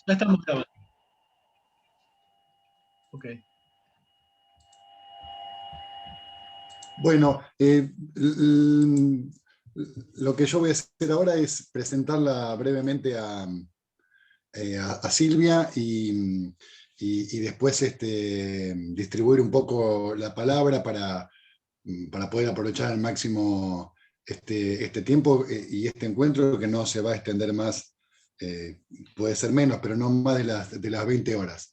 Ya estamos grabando. Ok. Bueno, lo que yo voy a hacer ahora es presentarla brevemente a Silvia y después distribuir un poco la palabra para poder aprovechar al máximo este tiempo y este encuentro que no se va a extender más, puede ser menos, pero no más de las 20 horas.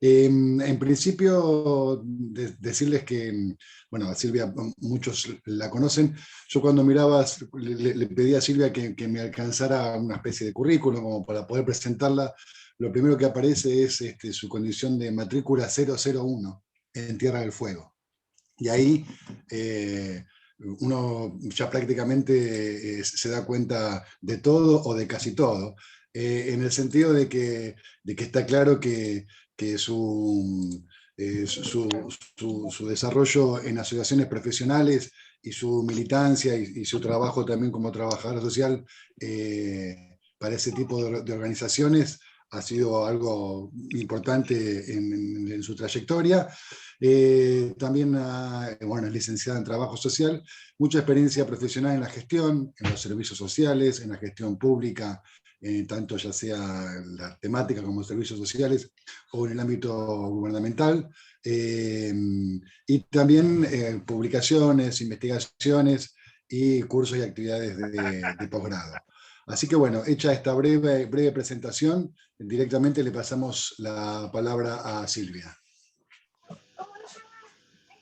En principio, decirles que, bueno, a Silvia muchos la conocen. Yo cuando miraba, le pedí a Silvia que me alcanzara una especie de currículum como para poder presentarla. Lo primero que aparece es su condición de matrícula 001 en Tierra del Fuego. Y ahí uno ya prácticamente se da cuenta de todo o de casi todo, en el sentido de que está claro que su desarrollo en asociaciones profesionales y su militancia y su trabajo también como trabajadora social para ese tipo de organizaciones ha sido algo importante en su trayectoria. También bueno, es licenciada en Trabajo Social, mucha experiencia profesional en la gestión, en los servicios sociales, en la gestión pública, tanto ya sea la temática como servicios sociales o en el ámbito gubernamental. Y también publicaciones, investigaciones y cursos y actividades de posgrado. Así que bueno, hecha esta breve presentación, directamente le pasamos la palabra a Silvia.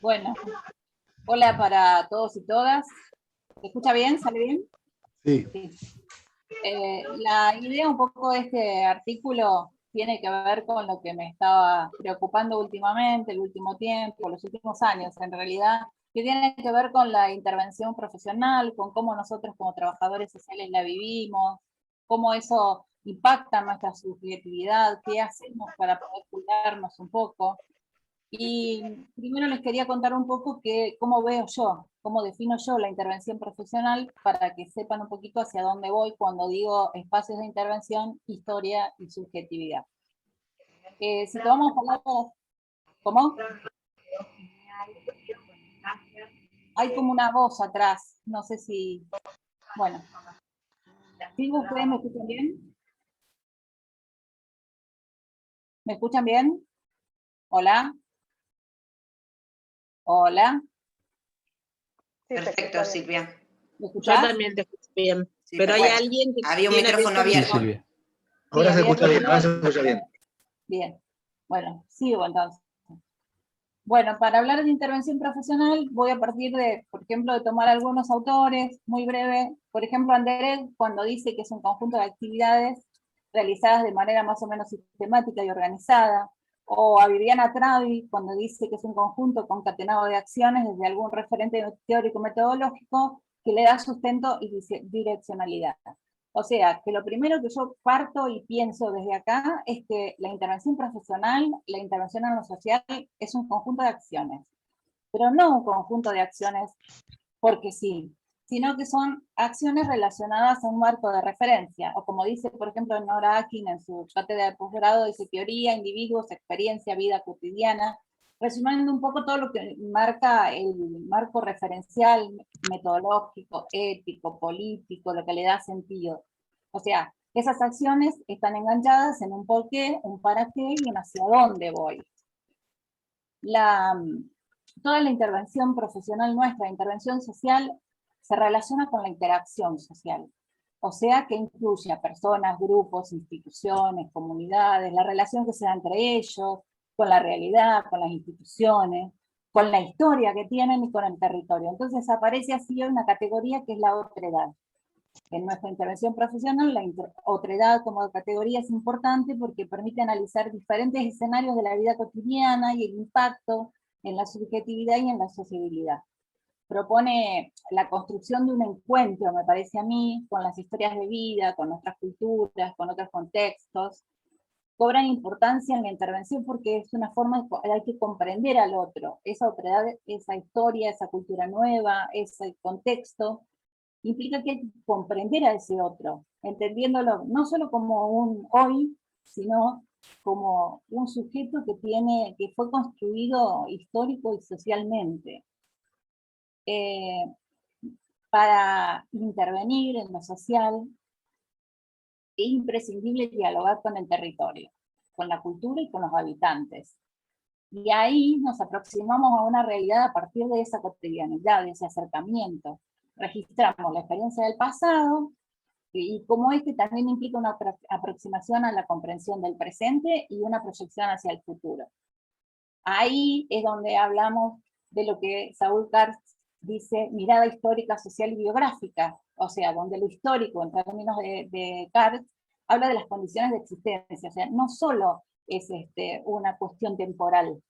Bueno, hola para todos y todas. ¿Se escucha bien? ¿Sale bien? Sí. Sí. La idea un poco de este artículo tiene que ver con lo que me estaba preocupando últimamente, el último tiempo, los últimos años en realidad, que tiene que ver con la intervención profesional, con cómo nosotros como trabajadores sociales la vivimos, cómo eso impacta nuestra subjetividad, qué hacemos para poder cuidarnos un poco. Y primero les quería contar un poco cómo veo yo, cómo defino yo la intervención profesional para que sepan un poquito hacia dónde voy cuando digo espacios de intervención, historia y subjetividad. Si tomamos palabras, ¿cómo? Hay como una voz atrás, no sé si, bueno. ¿Sí, ustedes me escuchan bien? ¿Me escuchan bien? ¿Hola? ¿Hola? Perfecto, Silvia. ¿Me escuchás? Yo también te escucho bien. Sí, pero hay alguien que había un tiene micrófono abierto. abierto. Sí, Silvia. Ahora se escucha bien, ahora se escucha bien. Bien. Bueno, sigo entonces. Bueno, para hablar de intervención profesional voy a partir de, por ejemplo, de tomar algunos autores, muy breve. Por ejemplo, Anderer, cuando dice que es un conjunto de actividades realizadas de manera más o menos sistemática y organizada. O a Viviana Travi, cuando dice que es un conjunto concatenado de acciones desde algún referente teórico-metodológico que le da sustento y direccionalidad. O sea, que lo primero que yo parto y pienso desde acá es que la intervención profesional, la intervención en lo social, es un conjunto de acciones. Pero no un conjunto de acciones porque sí, sino que son acciones relacionadas a un marco de referencia, o como dice, por ejemplo, Nora Akin en su cátedra de posgrado, dice teoría, individuos, experiencia, vida cotidiana, resumiendo un poco todo lo que marca el marco referencial, metodológico, ético, político, lo que le da sentido. O sea, esas acciones están enganchadas en un por qué, un para qué y un hacia dónde voy. Toda la intervención profesional nuestra, intervención social, se relaciona con la interacción social. O sea, que incluye a personas, grupos, instituciones, comunidades, la relación que se da entre ellos, con la realidad, con las instituciones, con la historia que tienen y con el territorio. Entonces aparece así una categoría que es la otredad. En nuestra intervención profesional, la otredad como categoría es importante porque permite analizar diferentes escenarios de la vida cotidiana y el impacto en la subjetividad y en la sociabilidad. Propone la construcción de un encuentro, me parece a mí, con las historias de vida, con nuestras culturas, con otros contextos. Cobran importancia en la intervención porque es una forma de hay que comprender al otro, esa otredad, esa historia, esa cultura nueva, ese contexto, implica que hay que comprender a ese otro, entendiéndolo no solo como un hoy, sino como un sujeto que fue construido histórico y socialmente. Para intervenir en lo social, es imprescindible dialogar con el territorio, con la cultura y con los habitantes. Y ahí nos aproximamos a una realidad a partir de esa cotidianidad, de ese acercamiento. Registramos la experiencia del pasado, y como también implica una aproximación a la comprensión del presente y una proyección hacia el futuro. Ahí es donde hablamos de lo que Saúl Carz dice mirada histórica, social y biográfica, o sea, donde lo histórico, en términos de Carz, habla de las condiciones de existencia, o sea, no solo es una cuestión temporal,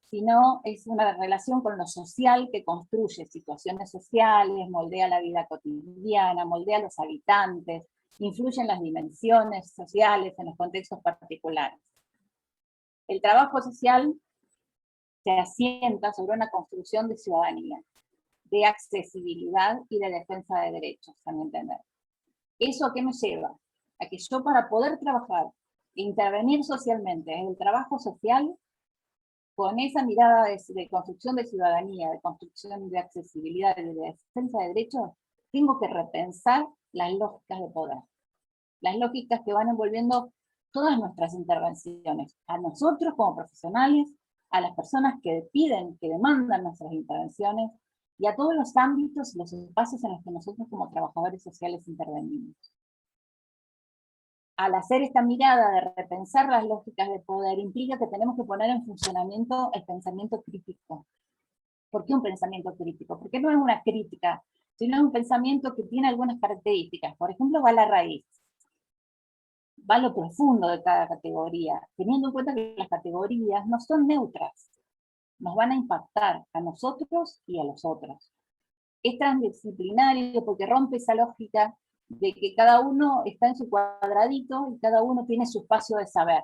sino es una relación con lo social que construye situaciones sociales, moldea la vida cotidiana, moldea a los habitantes, influye en las dimensiones sociales, en los contextos particulares. El trabajo social se asienta sobre una construcción de ciudadanía, de accesibilidad y de defensa de derechos, a mi entender. ¿Eso a qué me lleva? A que yo, para poder trabajar e intervenir socialmente en el trabajo social, con esa mirada de construcción de ciudadanía, de construcción de accesibilidad y de defensa de derechos, tengo que repensar las lógicas de poder. Las lógicas que van envolviendo todas nuestras intervenciones, a nosotros como profesionales, a las personas que piden, que demandan nuestras intervenciones, y a todos los ámbitos y los espacios en los que nosotros como trabajadores sociales intervenimos. Al hacer esta mirada de repensar las lógicas de poder, implica que tenemos que poner en funcionamiento el pensamiento crítico. ¿Por qué un pensamiento crítico? Porque no es una crítica, sino es un pensamiento que tiene algunas características. Por ejemplo, va a la raíz, va a lo profundo de cada categoría, teniendo en cuenta que las categorías no son neutras, nos van a impactar a nosotros y a los otros. Es transdisciplinario porque rompe esa lógica de que cada uno está en su cuadradito y cada uno tiene su espacio de saber.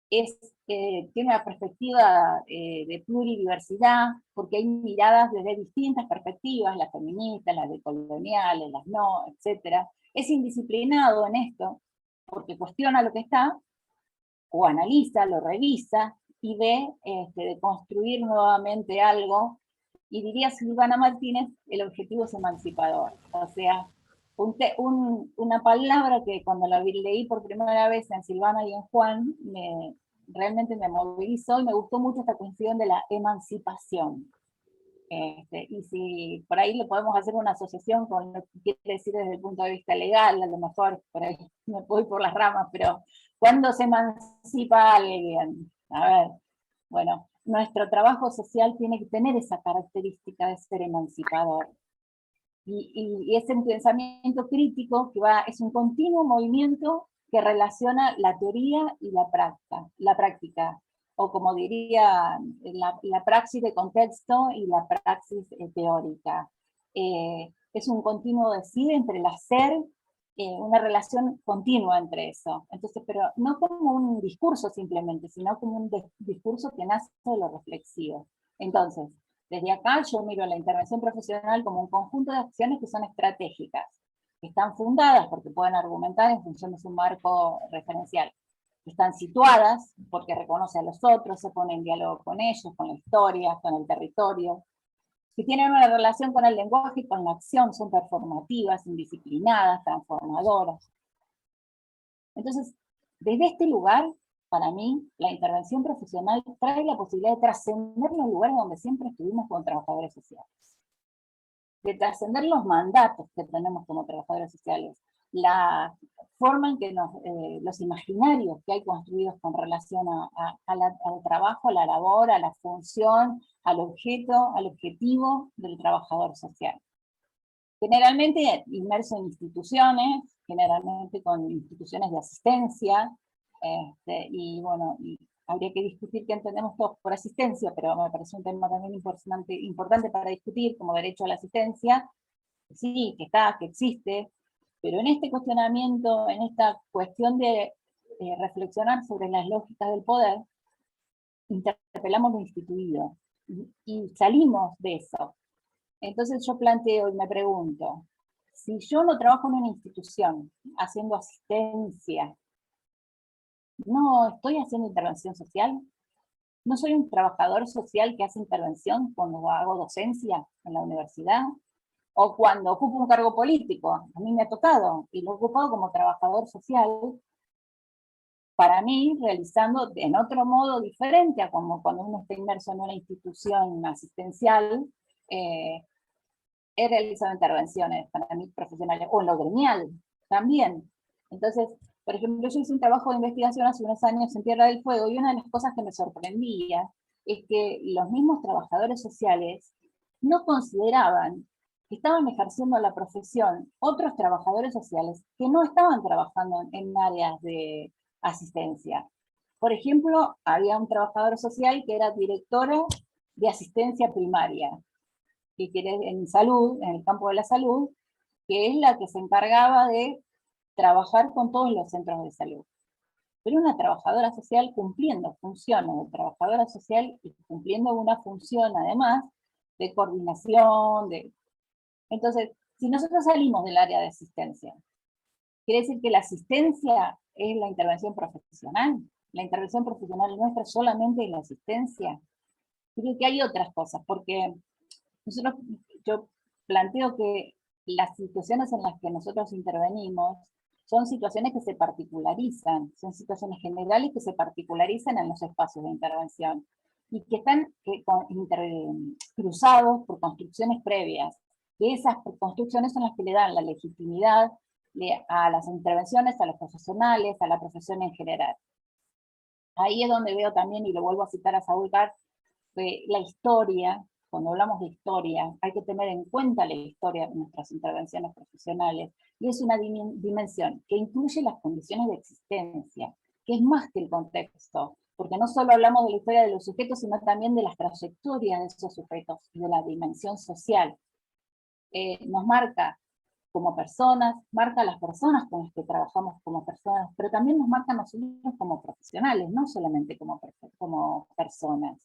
Tiene una perspectiva de pluridiversidad, porque hay miradas desde distintas perspectivas, las feministas, las decoloniales, las no, etc. Es indisciplinado en esto, porque cuestiona lo que está, o analiza, lo revisa, y ve de construir nuevamente algo, y diría Silvana Martínez, el objetivo es emancipador. O sea, una palabra que cuando la leí por primera vez en Silvana y en Juan, realmente me movilizó, y me gustó mucho esta cuestión de la emancipación. Y si por ahí le podemos hacer una asociación con lo que quiere decir desde el punto de vista legal, a lo mejor por ahí me voy por las ramas, pero ¿cuándo se emancipa alguien? A ver, bueno, nuestro trabajo social tiene que tener esa característica de ser emancipador. Y ese pensamiento crítico que es un continuo movimiento que relaciona la teoría y la práctica, o como diría, la praxis de contexto y la praxis teórica. Es un continuo decir entre el hacer, una relación continua entre eso. Entonces, pero no como un discurso simplemente, sino como un discurso que nace de lo reflexivo. Entonces, desde acá yo miro la intervención profesional como un conjunto de acciones que son estratégicas, que están fundadas porque pueden argumentar en función de su marco referencial, que están situadas porque reconoce a los otros, se pone en diálogo con ellos, con la historia, con el territorio, que tienen una relación con el lenguaje y con la acción, son performativas, indisciplinadas, transformadoras. Entonces, desde este lugar, para mí, la intervención profesional trae la posibilidad de trascender los lugares donde siempre estuvimos como trabajadores sociales, de trascender los mandatos que tenemos como trabajadores sociales, la forma en que los imaginarios que hay construidos con relación al trabajo, a la labor, a la función, al objeto, al objetivo del trabajador social. Generalmente inmerso en instituciones, generalmente con instituciones de asistencia, y bueno, habría que discutir qué entendemos todos por asistencia, pero me parece un tema también importante para discutir como derecho a la asistencia. Sí, que está, que existe, pero en este cuestionamiento, en esta cuestión de reflexionar sobre las lógicas del poder, interpelamos lo instituido y salimos de eso. Entonces yo planteo y me pregunto, si yo no trabajo en una institución haciendo asistencia, no estoy haciendo intervención social, no soy un trabajador social que hace intervención cuando hago docencia en la universidad, o cuando ocupo un cargo político. A mí me ha tocado, y lo he ocupado como trabajador social, para mí, realizando en otro modo diferente a como cuando uno está inmerso en una institución asistencial, he realizado intervenciones para mí profesionales, o en lo gremial también. Entonces, por ejemplo, yo hice un trabajo de investigación hace unos años en Tierra del Fuego, y una de las cosas que me sorprendía es que los mismos trabajadores sociales no consideraban que estaban ejerciendo la profesión otros trabajadores sociales que no estaban trabajando en áreas de asistencia. Por ejemplo, había un trabajador social que era directora de asistencia primaria, que en salud, en el campo de la salud, que es la que se encargaba de trabajar con todos los centros de salud. Pero una trabajadora social cumpliendo funciones de trabajadora social y cumpliendo una función además de coordinación. Entonces, si nosotros salimos del área de asistencia, quiere decir que la asistencia es la intervención profesional. La intervención profesional nuestra solamente es la asistencia. Creo que hay otras cosas, porque yo planteo que las situaciones en las que nosotros intervenimos son situaciones que se particularizan, son situaciones generales que se particularizan en los espacios de intervención y que están cruzados por construcciones previas, que esas construcciones son las que le dan la legitimidad a las intervenciones, a los profesionales, a la profesión en general. Ahí es donde veo también, y lo vuelvo a citar a Saúl Carr, que la historia, cuando hablamos de historia, hay que tener en cuenta la historia de nuestras intervenciones profesionales, y es una dimensión que incluye las condiciones de existencia, que es más que el contexto, porque no solo hablamos de la historia de los sujetos, sino también de las trayectorias de esos sujetos, y de la dimensión social. Nos marca como personas, marca a las personas con las que trabajamos como personas, pero también nos marca a nosotros como profesionales, no solamente como personas.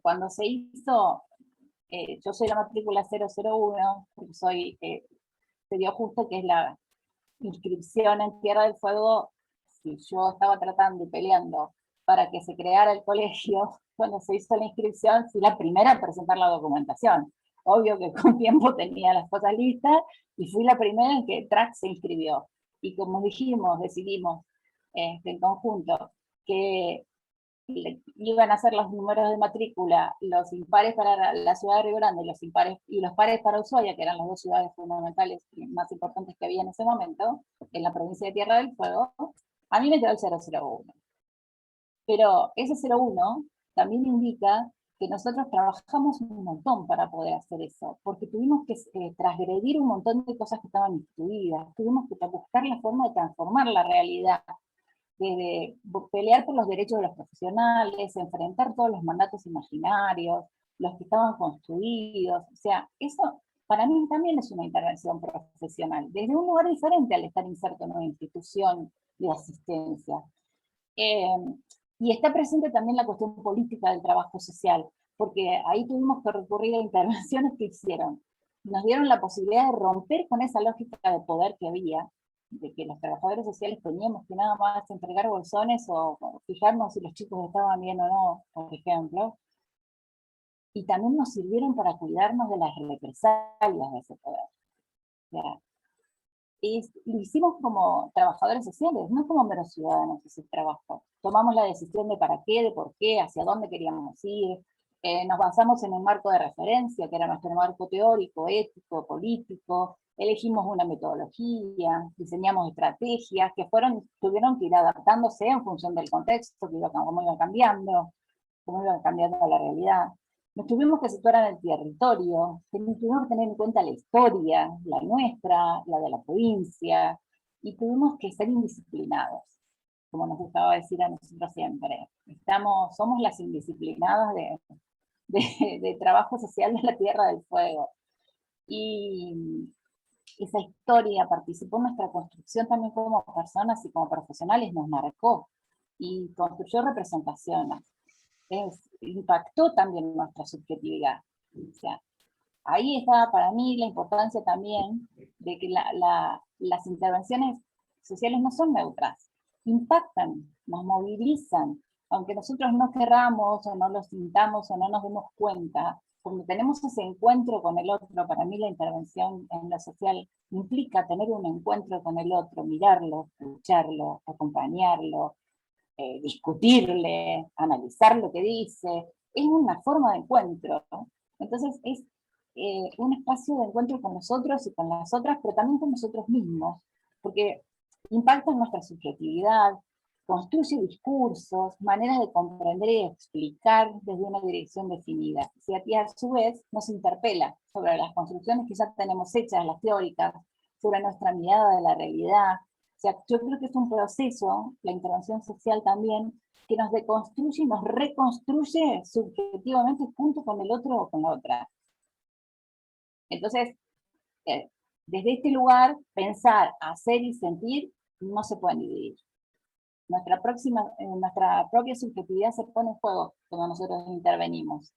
Cuando se hizo, yo soy la matrícula 001, porque se dio justo que es la inscripción en Tierra del Fuego, si yo estaba tratando y peleando para que se creara el colegio, cuando se hizo la inscripción, fui la primera a presentar la documentación. Obvio que con tiempo tenía las cosas listas, y fui la primera en que TRAC se inscribió. Y como decidimos en conjunto que iban a ser los números de matrícula, los impares para la ciudad de Río Grande, los impares, y los pares para Ushuaia, que eran las dos ciudades fundamentales y más importantes que había en ese momento, en la provincia de Tierra del Fuego, a mí me quedó el 001. Pero ese 01 también indica que nosotros trabajamos un montón para poder hacer eso, porque tuvimos que transgredir un montón de cosas que estaban instituidas, tuvimos que buscar la forma de transformar la realidad, de pelear por los derechos de los profesionales, enfrentar todos los mandatos imaginarios, los que estaban construidos. O sea, eso para mí también es una intervención profesional, desde un lugar diferente al estar inserto en una institución de asistencia. Y está presente también la cuestión política del trabajo social, porque ahí tuvimos que recurrir a intervenciones que hicieron. Nos dieron la posibilidad de romper con esa lógica de poder que había, de que los trabajadores sociales teníamos que nada más entregar bolsones o fijarnos si los chicos estaban bien o no, por ejemplo. Y también nos sirvieron para cuidarnos de las represalias de ese poder. O sea, lo hicimos como trabajadores sociales, no como meros ciudadanos ese trabajo. Tomamos la decisión de para qué, de por qué, hacia dónde queríamos ir. Nos basamos en un marco de referencia, que era nuestro marco teórico, ético, político. Elegimos una metodología, diseñamos estrategias que tuvieron que ir adaptándose en función del contexto, cómo iba cambiando la realidad. Nos tuvimos que situar en el territorio, tuvimos que tener en cuenta la historia, la nuestra, la de la provincia, y tuvimos que ser indisciplinados, como nos gustaba decir a nosotros siempre. Somos las indisciplinadas de trabajo social de la Tierra del Fuego. Y esa historia participó en nuestra construcción también como personas y como profesionales, nos marcó y construyó representaciones. Impactó también nuestra subjetividad. O sea, ahí está para mí la importancia también de que las intervenciones sociales no son neutras. impactan, nos movilizan, aunque nosotros no querramos o no lo sintamos o no nos demos cuenta. Cuando tenemos ese encuentro con el otro, para mí la intervención en lo social implica tener un encuentro con el otro, mirarlo, escucharlo, acompañarlo, discutirle, analizar lo que dice, es una forma de encuentro, ¿no? Entonces es un espacio de encuentro con nosotros y con las otras, pero también con nosotros mismos, porque impacta en nuestra subjetividad, construye discursos, maneras de comprender y explicar desde una dirección definida. Y a su vez nos interpela sobre las construcciones que ya tenemos hechas, las teóricas, sobre nuestra mirada de la realidad. O sea, yo creo que es un proceso, la intervención social también, que nos deconstruye y nos reconstruye subjetivamente junto con el otro o con la otra. Entonces, desde este lugar, pensar, hacer y sentir no se pueden dividir. Nuestra propia subjetividad se pone en juego cuando nosotros intervenimos.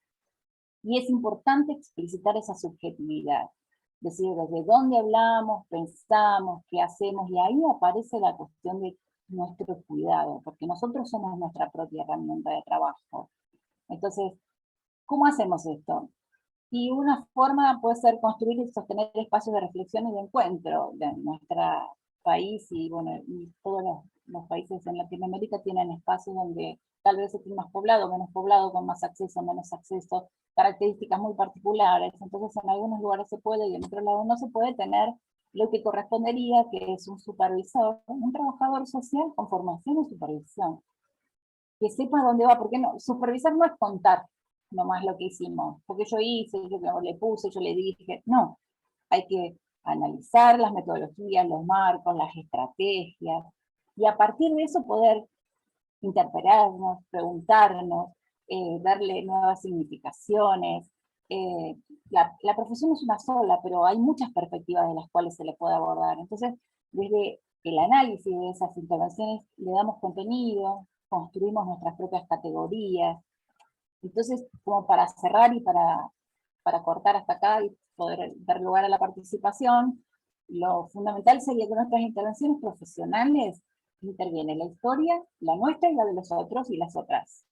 Y es importante explicitar esa subjetividad. Es decir, desde dónde hablamos, pensamos, qué hacemos, y ahí aparece la cuestión de nuestro cuidado, porque nosotros somos nuestra propia herramienta de trabajo. Entonces, ¿cómo hacemos esto? Y una forma puede ser construir y sostener espacios de reflexión y de encuentro de nuestro país, y bueno, y todos los países en Latinoamérica tienen espacios donde tal vez esté más poblado, menos poblado, con más acceso, menos acceso, características muy particulares. Entonces en algunos lugares se puede y en otros lados no se puede tener lo que correspondería, que es un supervisor, un trabajador social con formación y supervisión, que sepa dónde va, porque no, supervisar no es contar nomás lo que hicimos, porque yo hice, yo le puse, yo le dije, no, hay que analizar las metodologías, los marcos, las estrategias, y a partir de eso poder interpelarnos, preguntarnos, darle nuevas significaciones. La profesión es una sola, pero hay muchas perspectivas de las cuales se le puede abordar. Entonces, desde el análisis de esas intervenciones le damos contenido, construimos nuestras propias categorías. Entonces, como para cerrar y para cortar hasta acá y poder dar lugar a la participación, lo fundamental sería que nuestras intervenciones profesionales intervienen la historia, la nuestra y la de los otros y las otras,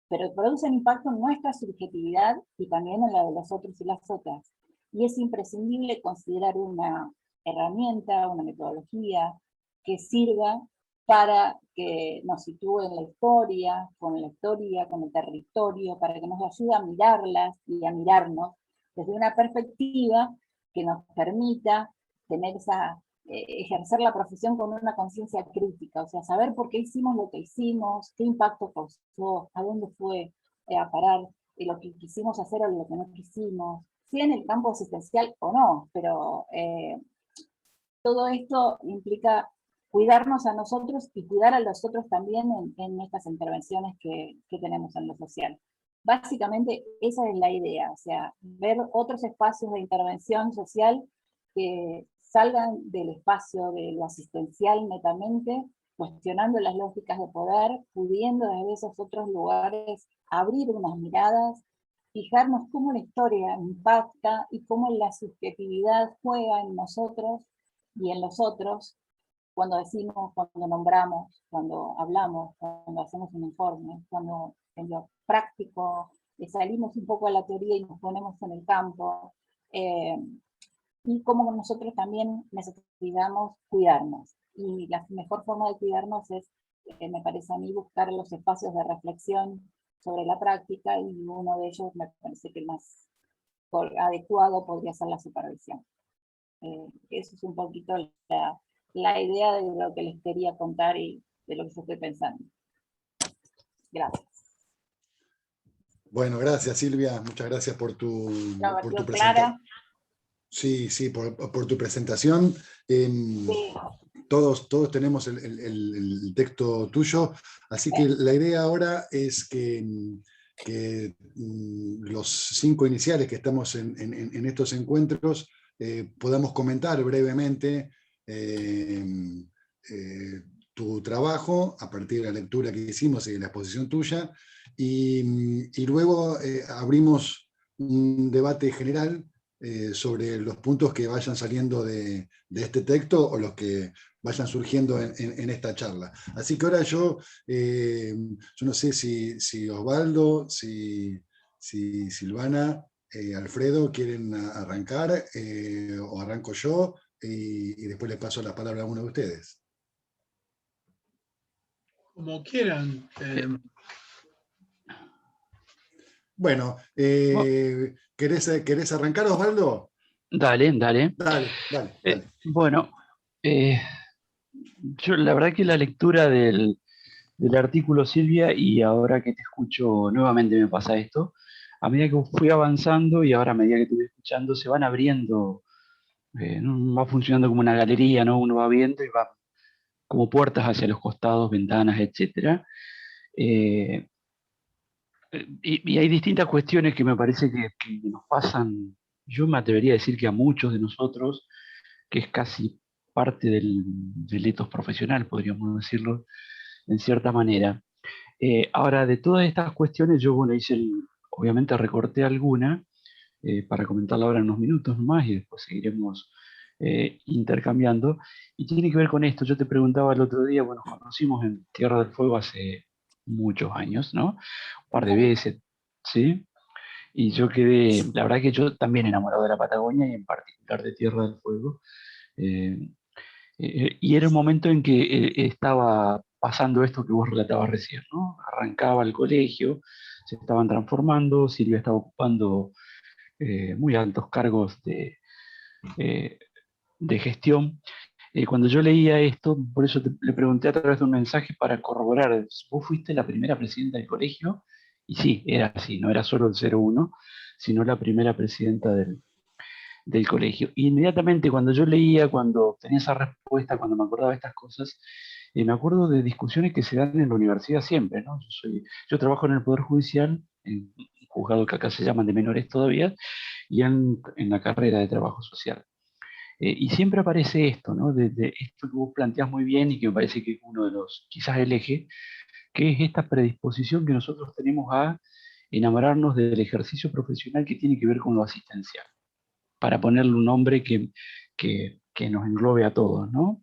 pero producen impacto en nuestra subjetividad y también en la de los otros y las otras. Y es imprescindible considerar una herramienta, una metodología que sirva para que nos sitúe en la historia, con el territorio, para que nos ayude a mirarlas y a mirarnos desde una perspectiva que nos permita tener ejercer la profesión con una conciencia crítica, o sea, saber por qué hicimos lo que hicimos, qué impacto causó, a dónde fue a parar lo que quisimos hacer o lo que no quisimos, si en el campo asistencial o no, pero todo esto implica cuidarnos a nosotros y cuidar a los otros también en estas intervenciones que tenemos en lo social. Básicamente esa es la idea, o sea, ver otros espacios de intervención social que salgan del espacio de lo asistencial netamente, cuestionando las lógicas de poder, pudiendo desde esos otros lugares abrir unas miradas, fijarnos cómo la historia impacta y cómo la subjetividad juega en nosotros y en los otros, cuando decimos, cuando nombramos, cuando hablamos, cuando hacemos un informe, cuando en lo práctico salimos un poco a la teoría y nos ponemos en el campo, y cómo nosotros también necesitamos cuidarnos. Y la mejor forma de cuidarnos es, me parece a mí, buscar los espacios de reflexión sobre la práctica, y uno de ellos me parece que el más adecuado podría ser la supervisión. Eso es un poquito la idea de lo que les quería contar y de lo que yo estoy pensando. Gracias. Bueno, gracias Silvia, muchas gracias por tu presentación. Clara. Sí, por tu presentación. Sí. Todos tenemos el texto tuyo, así que la idea ahora es que los 5 iniciales que estamos en estos encuentros podamos comentar brevemente tu trabajo a partir de la lectura que hicimos y de la exposición tuya, y luego abrimos un debate general sobre los puntos que vayan saliendo de este texto o los que vayan surgiendo en esta charla. Así que ahora yo no sé si Osvaldo, si Silvana, Alfredo quieren arrancar, o arranco yo, y después les paso la palabra a uno de ustedes. Como quieran. Bueno, ¿querés arrancar, Osvaldo? Dale. Dale. Bueno, yo la verdad que la lectura del artículo, Silvia, y ahora que te escucho nuevamente me pasa esto, a medida que fui avanzando y ahora a medida que te voy escuchando, se van abriendo, ¿no? Va funcionando como una galería, ¿no? Uno va viendo y va como puertas hacia los costados, ventanas, etcétera. Eh, y hay distintas cuestiones que me parece que nos pasan, yo me atrevería a decir que a muchos de nosotros, que es casi parte del ethos profesional, podríamos decirlo, en cierta manera. Ahora, de todas estas cuestiones, yo, bueno, obviamente recorté alguna para comentarla ahora en unos minutos más y después seguiremos intercambiando. Y tiene que ver con esto. Yo te preguntaba el otro día, bueno, conocimos en Tierra del Fuego hace muchos años, ¿no? Un par de veces, ¿sí? Y yo quedé, la verdad que yo también enamorado de la Patagonia y en particular de Tierra del Fuego. Eh, y era un momento en que estaba pasando esto que vos relatabas recién, ¿no? Arrancaba el colegio, se estaban transformando, Silvia estaba ocupando muy altos cargos eh, de gestión. Cuando yo leía esto, por eso le pregunté a través de un mensaje para corroborar, ¿vos fuiste la primera presidenta del colegio? Y sí, era así, no era solo el 01, sino la primera presidenta del colegio. Y inmediatamente cuando yo leía, cuando tenía esa respuesta, cuando me acordaba de estas cosas, me acuerdo de discusiones que se dan en la universidad siempre, ¿no? Yo trabajo en el Poder Judicial, en un juzgado que acá se llaman de menores todavía, y en la carrera de trabajo social. Y siempre aparece esto, ¿no? De esto que vos planteás muy bien y que me parece que es uno de los, quizás el eje, que es esta predisposición que nosotros tenemos a enamorarnos del ejercicio profesional que tiene que ver con lo asistencial, para ponerle un nombre que nos englobe a todos, ¿no?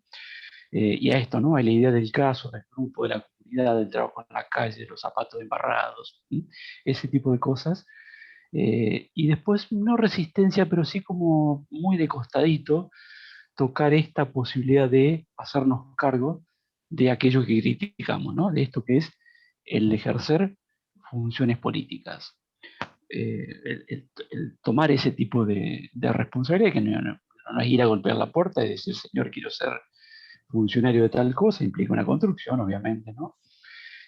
Y a esto, ¿no? A la idea del caso, del grupo, de la comunidad, del trabajo en la calle, los zapatos embarrados, ¿sí? Ese tipo de cosas. Y después, no resistencia, pero sí como muy de costadito, tocar esta posibilidad de hacernos cargo de aquello que criticamos, ¿no? De esto que es el ejercer funciones políticas. El tomar ese tipo de responsabilidad, que no es ir a golpear la puerta y decir, señor, quiero ser funcionario de tal cosa, implica una construcción, obviamente, ¿no?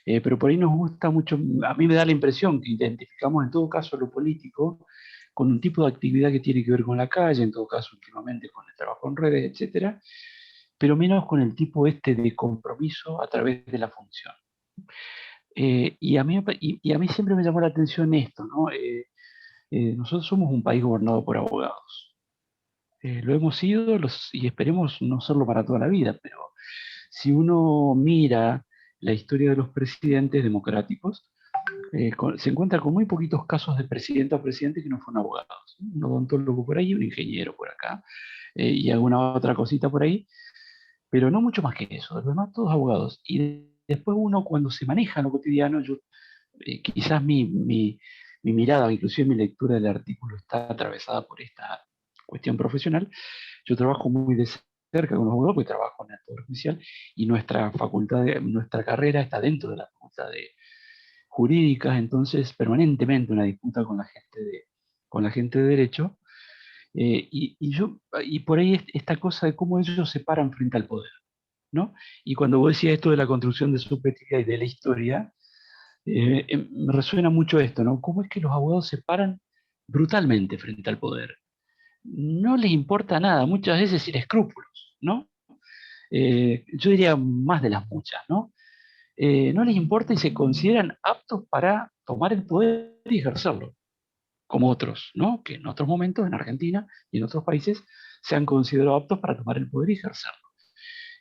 Pero por ahí nos gusta mucho, a mí me da la impresión que identificamos en todo caso lo político con un tipo de actividad que tiene que ver con la calle, en todo caso últimamente con el trabajo en redes, etcétera, pero menos con el tipo este de compromiso a través de la función. Y a mí siempre me llamó la atención esto, ¿no? Nosotros somos un país gobernado por abogados. Lo hemos sido y esperemos no serlo para toda la vida, pero si uno mira la historia de los presidentes democráticos, se encuentra con muy poquitos casos de presidente o presidente que no fueron abogados. Un odontólogo por ahí, un ingeniero por acá, y alguna otra cosita por ahí, pero no mucho más que eso. Los demás todos abogados. Y después uno cuando se maneja en lo cotidiano, quizás mi mirada, inclusive mi lectura del artículo está atravesada por esta cuestión profesional. Yo trabajo muy de cerca con los abogados porque trabajo en el Poder Judicial y nuestra carrera está dentro de la facultad de jurídicas, entonces permanentemente una disputa con la gente de derecho. Y por ahí esta cosa de cómo ellos se paran frente al poder, ¿no? Y cuando vos decías esto de la construcción de su ética y de la historia, me resuena mucho esto, ¿no? ¿Cómo es que los abogados se paran brutalmente frente al poder? No les importa nada, muchas veces sin escrúpulos, ¿no? Yo diría más de las muchas, ¿no? No les importa y se consideran aptos para tomar el poder y ejercerlo, como otros, ¿no? Que en otros momentos, en Argentina y en otros países, se han considerado aptos para tomar el poder y ejercerlo.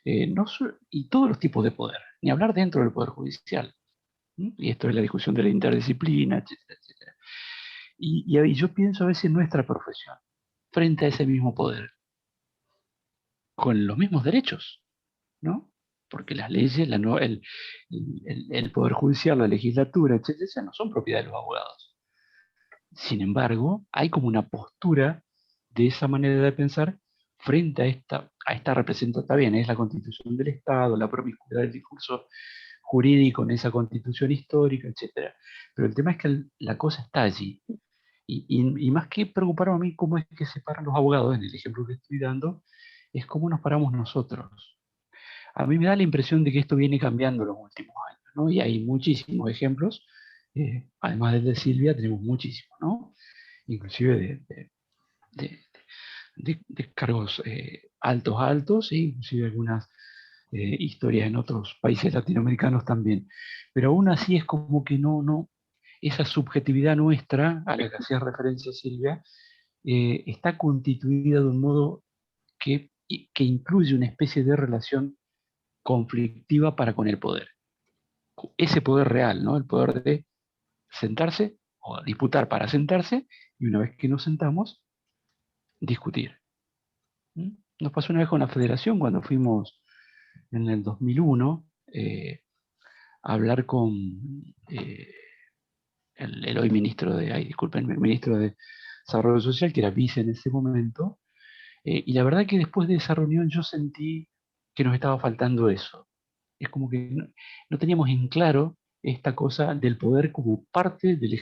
Y todos los tipos de poder, ni hablar dentro del Poder Judicial. Y esto es la discusión de la interdisciplina, etcétera, etcétera. Y yo pienso a veces en nuestra profesión, frente a ese mismo poder, con los mismos derechos. ¿no? Porque las leyes, el Poder Judicial, la legislatura, etcétera, no son propiedad de los abogados. Sin embargo, hay como una postura de esa manera de pensar frente a esta representación, está bien, es la Constitución del Estado, la promiscuidad del discurso jurídico en esa Constitución histórica, etcétera. Pero el tema es que la cosa está allí. Y más que preocuparme a mí cómo es que se paran los abogados, en el ejemplo que estoy dando, es cómo nos paramos nosotros. A mí me da la impresión de que esto viene cambiando en los últimos años, ¿no? Y hay muchísimos ejemplos, además del de Silvia, tenemos muchísimos, ¿no? Inclusive de, de cargos altos, e inclusive algunas historias en otros países latinoamericanos también. Pero aún así es como que no, esa subjetividad nuestra, a la que hacía referencia Silvia, está constituida de un modo que incluye una especie de relación conflictiva para con el poder. Ese poder real, ¿no? El poder de sentarse o disputar para sentarse y una vez que nos sentamos, discutir. Nos pasó una vez con la federación cuando fuimos en el 2001 a hablar con el hoy ministro el ministro de Desarrollo Social, que era vice en ese momento, y la verdad que después de esa reunión yo sentí que nos estaba faltando eso. Es como que no teníamos en claro esta cosa del poder como parte del,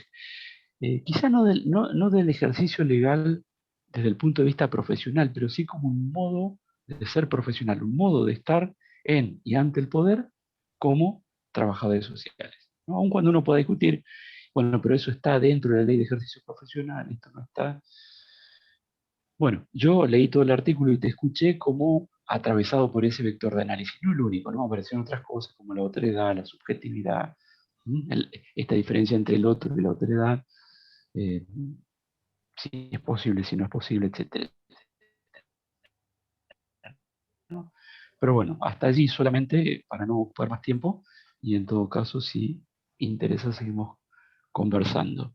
quizá no del ejercicio legal desde el punto de vista profesional, pero sí como un modo de ser profesional, un modo de estar en y ante el poder como trabajadores sociales, ¿no? Aun cuando uno pueda discutir, bueno, pero eso está dentro de la ley de ejercicio profesional, esto no está. Bueno, yo leí todo el artículo y te escuché como atravesado por ese vector de análisis, no el único, ¿no? Aparecieron otras cosas como la otredad, la subjetividad, esta diferencia entre el otro y la otredad, eh, si es posible, si no es posible, etcétera, ¿no? Pero bueno, hasta allí solamente para no ocupar más tiempo y en todo caso, si interesa, seguimos conversando.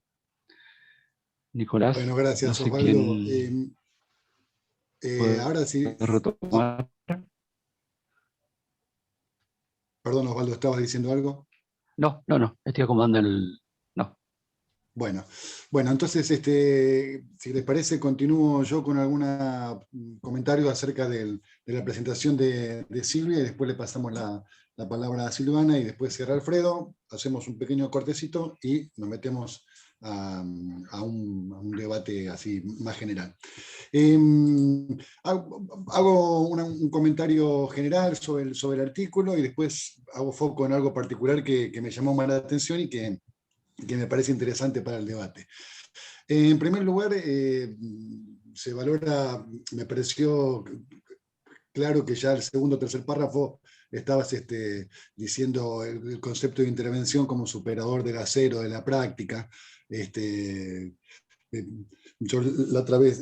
Nicolás, Bueno, no gracias sé Osvaldo. quién puede Ahora sí, retomar. perdón Osvaldo, ¿estabas diciendo algo? No, estoy acomodando el... No. Bueno, entonces, si les parece, continúo yo con algún comentario acerca de la presentación de Silvia y después le pasamos la palabra a Silvana y después cierra Alfredo, hacemos un pequeño cortecito y nos metemos a un debate así más general. Hago un comentario general sobre el artículo y después hago foco en algo particular que me llamó más la atención y que me parece interesante para el debate. En primer lugar, se valora, me pareció claro que ya el segundo o tercer párrafo estabas diciendo el concepto de intervención como superador del acero, de la práctica. Yo la otra vez,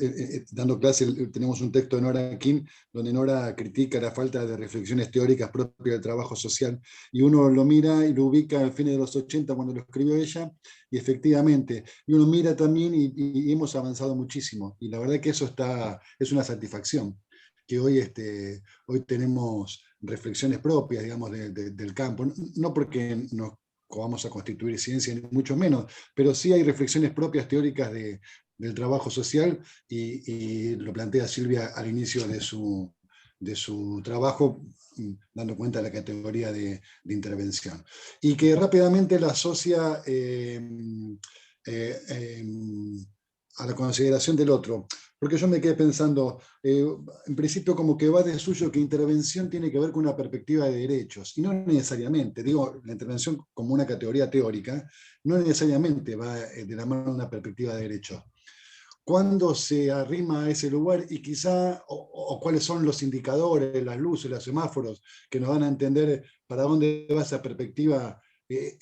dando clase, tenemos un texto de Nora King, donde Nora critica la falta de reflexiones teóricas propias del trabajo social, y uno lo mira y lo ubica al fin de los 80 cuando lo escribió ella, y efectivamente, y uno mira también y hemos avanzado muchísimo, y la verdad que eso es una satisfacción, que hoy tenemos reflexiones propias, digamos, del campo, no porque nos vamos a constituir ciencia, ni mucho menos, pero sí hay reflexiones propias teóricas del trabajo social y lo plantea Silvia al inicio de su trabajo, dando cuenta de la categoría de intervención. Y que rápidamente la asocia a la consideración del otro. Porque yo me quedé pensando, en principio como que va de suyo que intervención tiene que ver con una perspectiva de derechos, y no necesariamente, digo, la intervención como una categoría teórica, no necesariamente va de la mano de una perspectiva de derechos. ¿Cuándo se arrima a ese lugar y quizá, o cuáles son los indicadores, las luces, los semáforos que nos van a entender para dónde va esa perspectiva de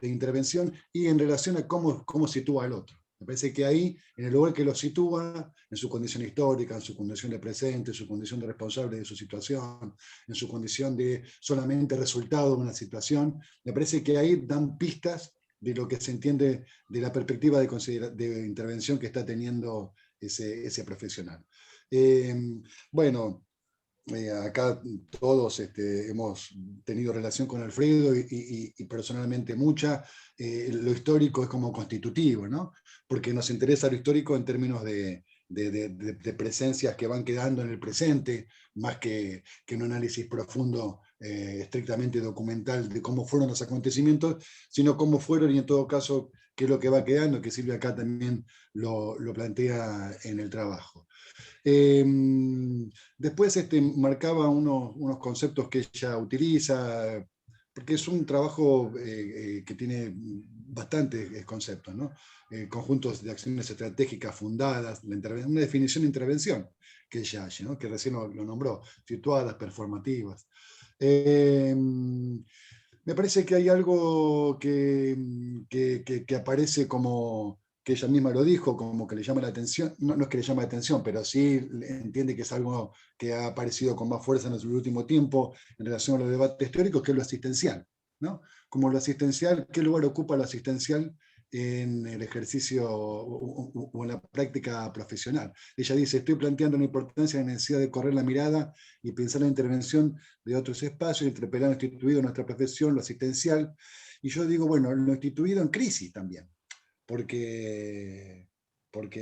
intervención y en relación a cómo sitúa al otro? Me parece que ahí, en el lugar que lo sitúa, en su condición histórica, en su condición de presente, en su condición de responsable de su situación, en su condición de solamente resultado de una situación, me parece que ahí dan pistas de lo que se entiende de la perspectiva de intervención que está teniendo ese profesional. Bueno, acá todos hemos tenido relación con Alfredo y personalmente mucha. Lo histórico es como constitutivo, ¿no? Porque nos interesa lo histórico en términos de presencias que van quedando en el presente, más que un análisis profundo, estrictamente documental de cómo fueron los acontecimientos, sino cómo fueron y en todo caso qué es lo que va quedando, que Silvia acá también lo plantea en el trabajo. Después marcaba unos conceptos que ella utiliza, porque es un trabajo que tiene bastantes conceptos, ¿no? Conjuntos de acciones estratégicas fundadas, una definición de intervención que ella hace, ¿no? Que recién lo nombró, situadas, performativas. Me parece que hay algo que aparece como, que ella misma lo dijo, como que le llama la atención, no es que le llama la atención, pero sí entiende que es algo que ha aparecido con más fuerza en el último tiempo en relación a los debates teóricos, que es lo asistencial, ¿no? Como lo asistencial, ¿qué lugar ocupa lo asistencial en el ejercicio o en la práctica profesional? Ella dice, estoy planteando la importancia de la necesidad de correr la mirada y pensar la intervención de otros espacios, interpelar lo instituido en nuestra profesión, lo asistencial, y yo digo, bueno, lo instituido en crisis también, porque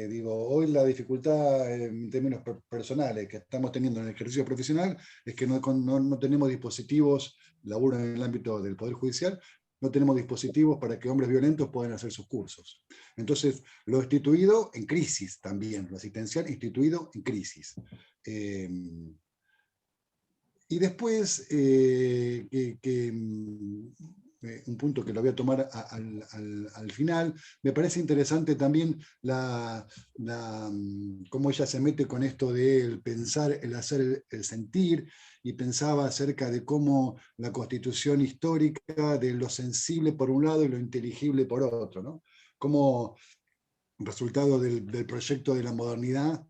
digo, hoy la dificultad en términos personales que estamos teniendo en el ejercicio profesional es que no tenemos dispositivos, laburo en el ámbito del Poder Judicial, no tenemos dispositivos para que hombres violentos puedan hacer sus cursos. Entonces, lo instituido en crisis también, lo asistencial instituido en crisis. Y después, un punto que lo voy a tomar al final, me parece interesante también cómo ella se mete con esto del pensar, el hacer, el sentir, y pensaba acerca de cómo la constitución histórica de lo sensible por un lado y lo inteligible por otro, ¿no? Como resultado del proyecto de la modernidad,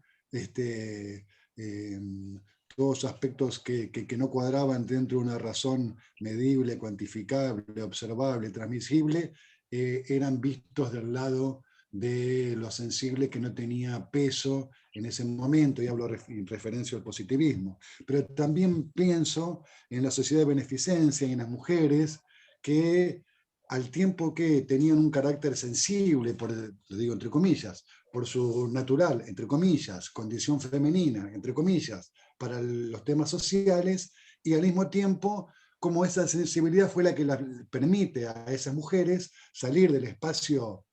todos aspectos que no cuadraban dentro de una razón medible, cuantificable, observable, transmisible, eran vistos del lado de lo sensible que no tenía peso en ese momento, y hablo en referencia al positivismo. Pero también pienso en la sociedad de beneficencia y en las mujeres que, al tiempo que tenían un carácter sensible, lo digo entre comillas, por su natural, entre comillas, condición femenina, entre comillas, para los temas sociales, y al mismo tiempo como esa sensibilidad fue la que permite a esas mujeres salir del espacio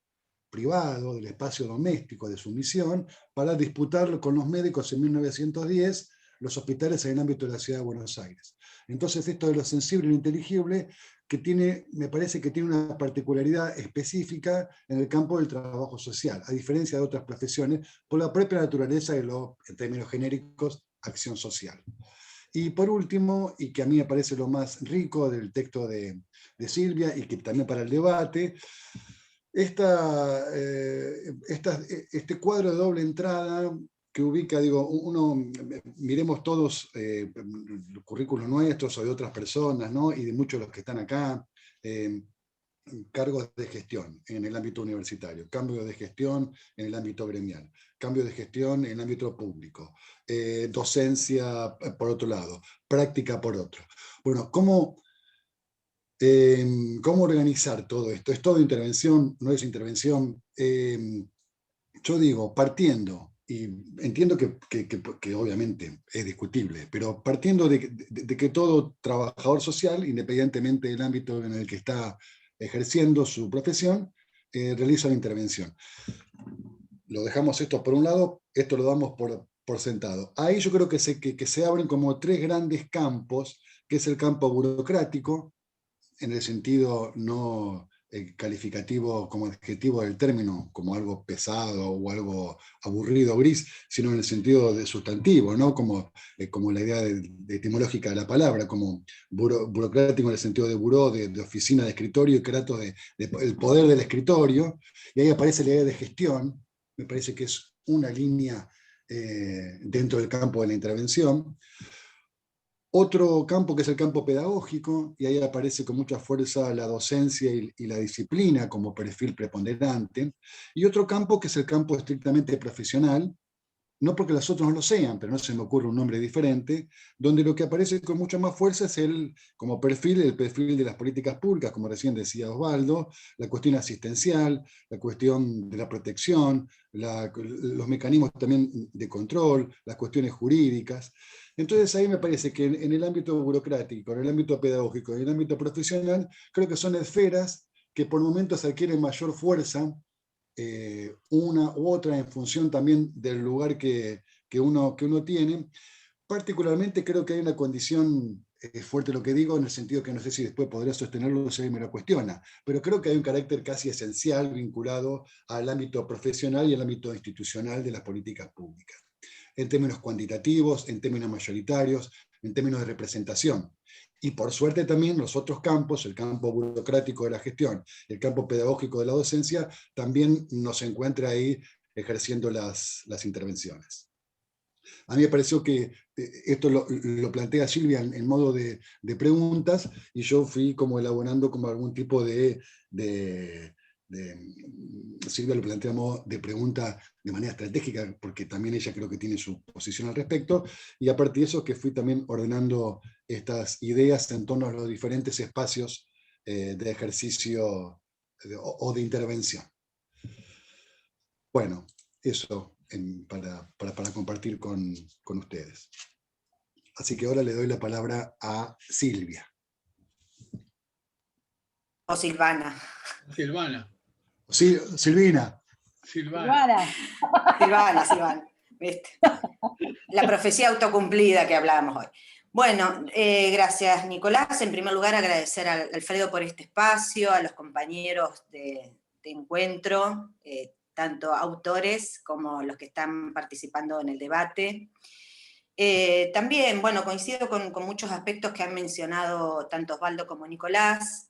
privado, del espacio doméstico de sumisión, para disputar con los médicos en 1910 los hospitales en el ámbito de la ciudad de Buenos Aires. Entonces, esto de lo sensible e inteligible, que me parece que tiene una particularidad específica en el campo del trabajo social, a diferencia de otras profesiones, por la propia naturaleza de lo, en términos genéricos, acción social. Y por último, y que a mí me parece lo más rico del texto de Silvia, y que también para el debate, este cuadro de doble entrada que ubica, digo, miremos todos los currículos nuestros o de otras personas, ¿no? Y de muchos de los que están acá, cargos de gestión en el ámbito universitario, cambio de gestión en el ámbito gremial, cambio de gestión en el ámbito público, docencia por otro lado, práctica por otro. Bueno, ¿cómo organizar todo esto? ¿Es todo intervención? ¿No es intervención? Yo digo, partiendo, y entiendo que obviamente es discutible, pero partiendo de que todo trabajador social, independientemente del ámbito en el que está ejerciendo su profesión, realiza la intervención. Lo dejamos esto por un lado, esto lo damos por sentado. Ahí yo creo que se abren como tres grandes campos, que es el campo burocrático, en el sentido no calificativo como adjetivo del término, como algo pesado o algo aburrido, gris, sino en el sentido de sustantivo, ¿no? Como la idea etimológica de la palabra, como burocrático en el sentido de buró, de oficina, de escritorio, y kratos el poder del escritorio, y ahí aparece la idea de gestión, me parece que es una línea dentro del campo de la intervención. Otro campo que es el campo pedagógico, y ahí aparece con mucha fuerza la docencia y la disciplina como perfil preponderante. Y otro campo que es el campo estrictamente profesional, no porque las otras no lo sean, pero no se me ocurre un nombre diferente, donde lo que aparece con mucha más fuerza es como perfil, el perfil de las políticas públicas, como recién decía Osvaldo, la cuestión asistencial, la cuestión de la protección, los mecanismos también de control, las cuestiones jurídicas. Entonces ahí me parece que en el ámbito burocrático, en el ámbito pedagógico, en el ámbito profesional, creo que son esferas que por momentos adquieren mayor fuerza, una u otra en función también del lugar que uno tiene. Particularmente creo que hay una condición, fuerte lo que digo, en el sentido que no sé si después podré sostenerlo si alguien me lo cuestiona, pero creo que hay un carácter casi esencial vinculado al ámbito profesional y al ámbito institucional de las políticas públicas, en términos cuantitativos, en términos mayoritarios, en términos de representación. Y por suerte también los otros campos, el campo burocrático de la gestión, el campo pedagógico de la docencia, también nos encuentra ahí ejerciendo las intervenciones. A mí me pareció que esto lo plantea Silvia en modo de preguntas, y yo fui como elaborando como algún tipo Silvia lo planteamos de pregunta de manera estratégica, porque también ella creo que tiene su posición al respecto, y a partir de eso que fui también ordenando estas ideas en torno a los diferentes espacios de ejercicio o de intervención. Bueno, eso para compartir con ustedes. Así que ahora le doy la palabra a Silvia. O Silvana. Silvana. Sí, Silvina. Silvana. Silvana. ¿Viste? La profecía autocumplida que hablábamos hoy. Bueno, gracias Nicolás. En primer lugar agradecer a Alfredo por este espacio, a los compañeros de encuentro, tanto autores como los que están participando en el debate. También, bueno, coincido con muchos aspectos que han mencionado tanto Osvaldo como Nicolás.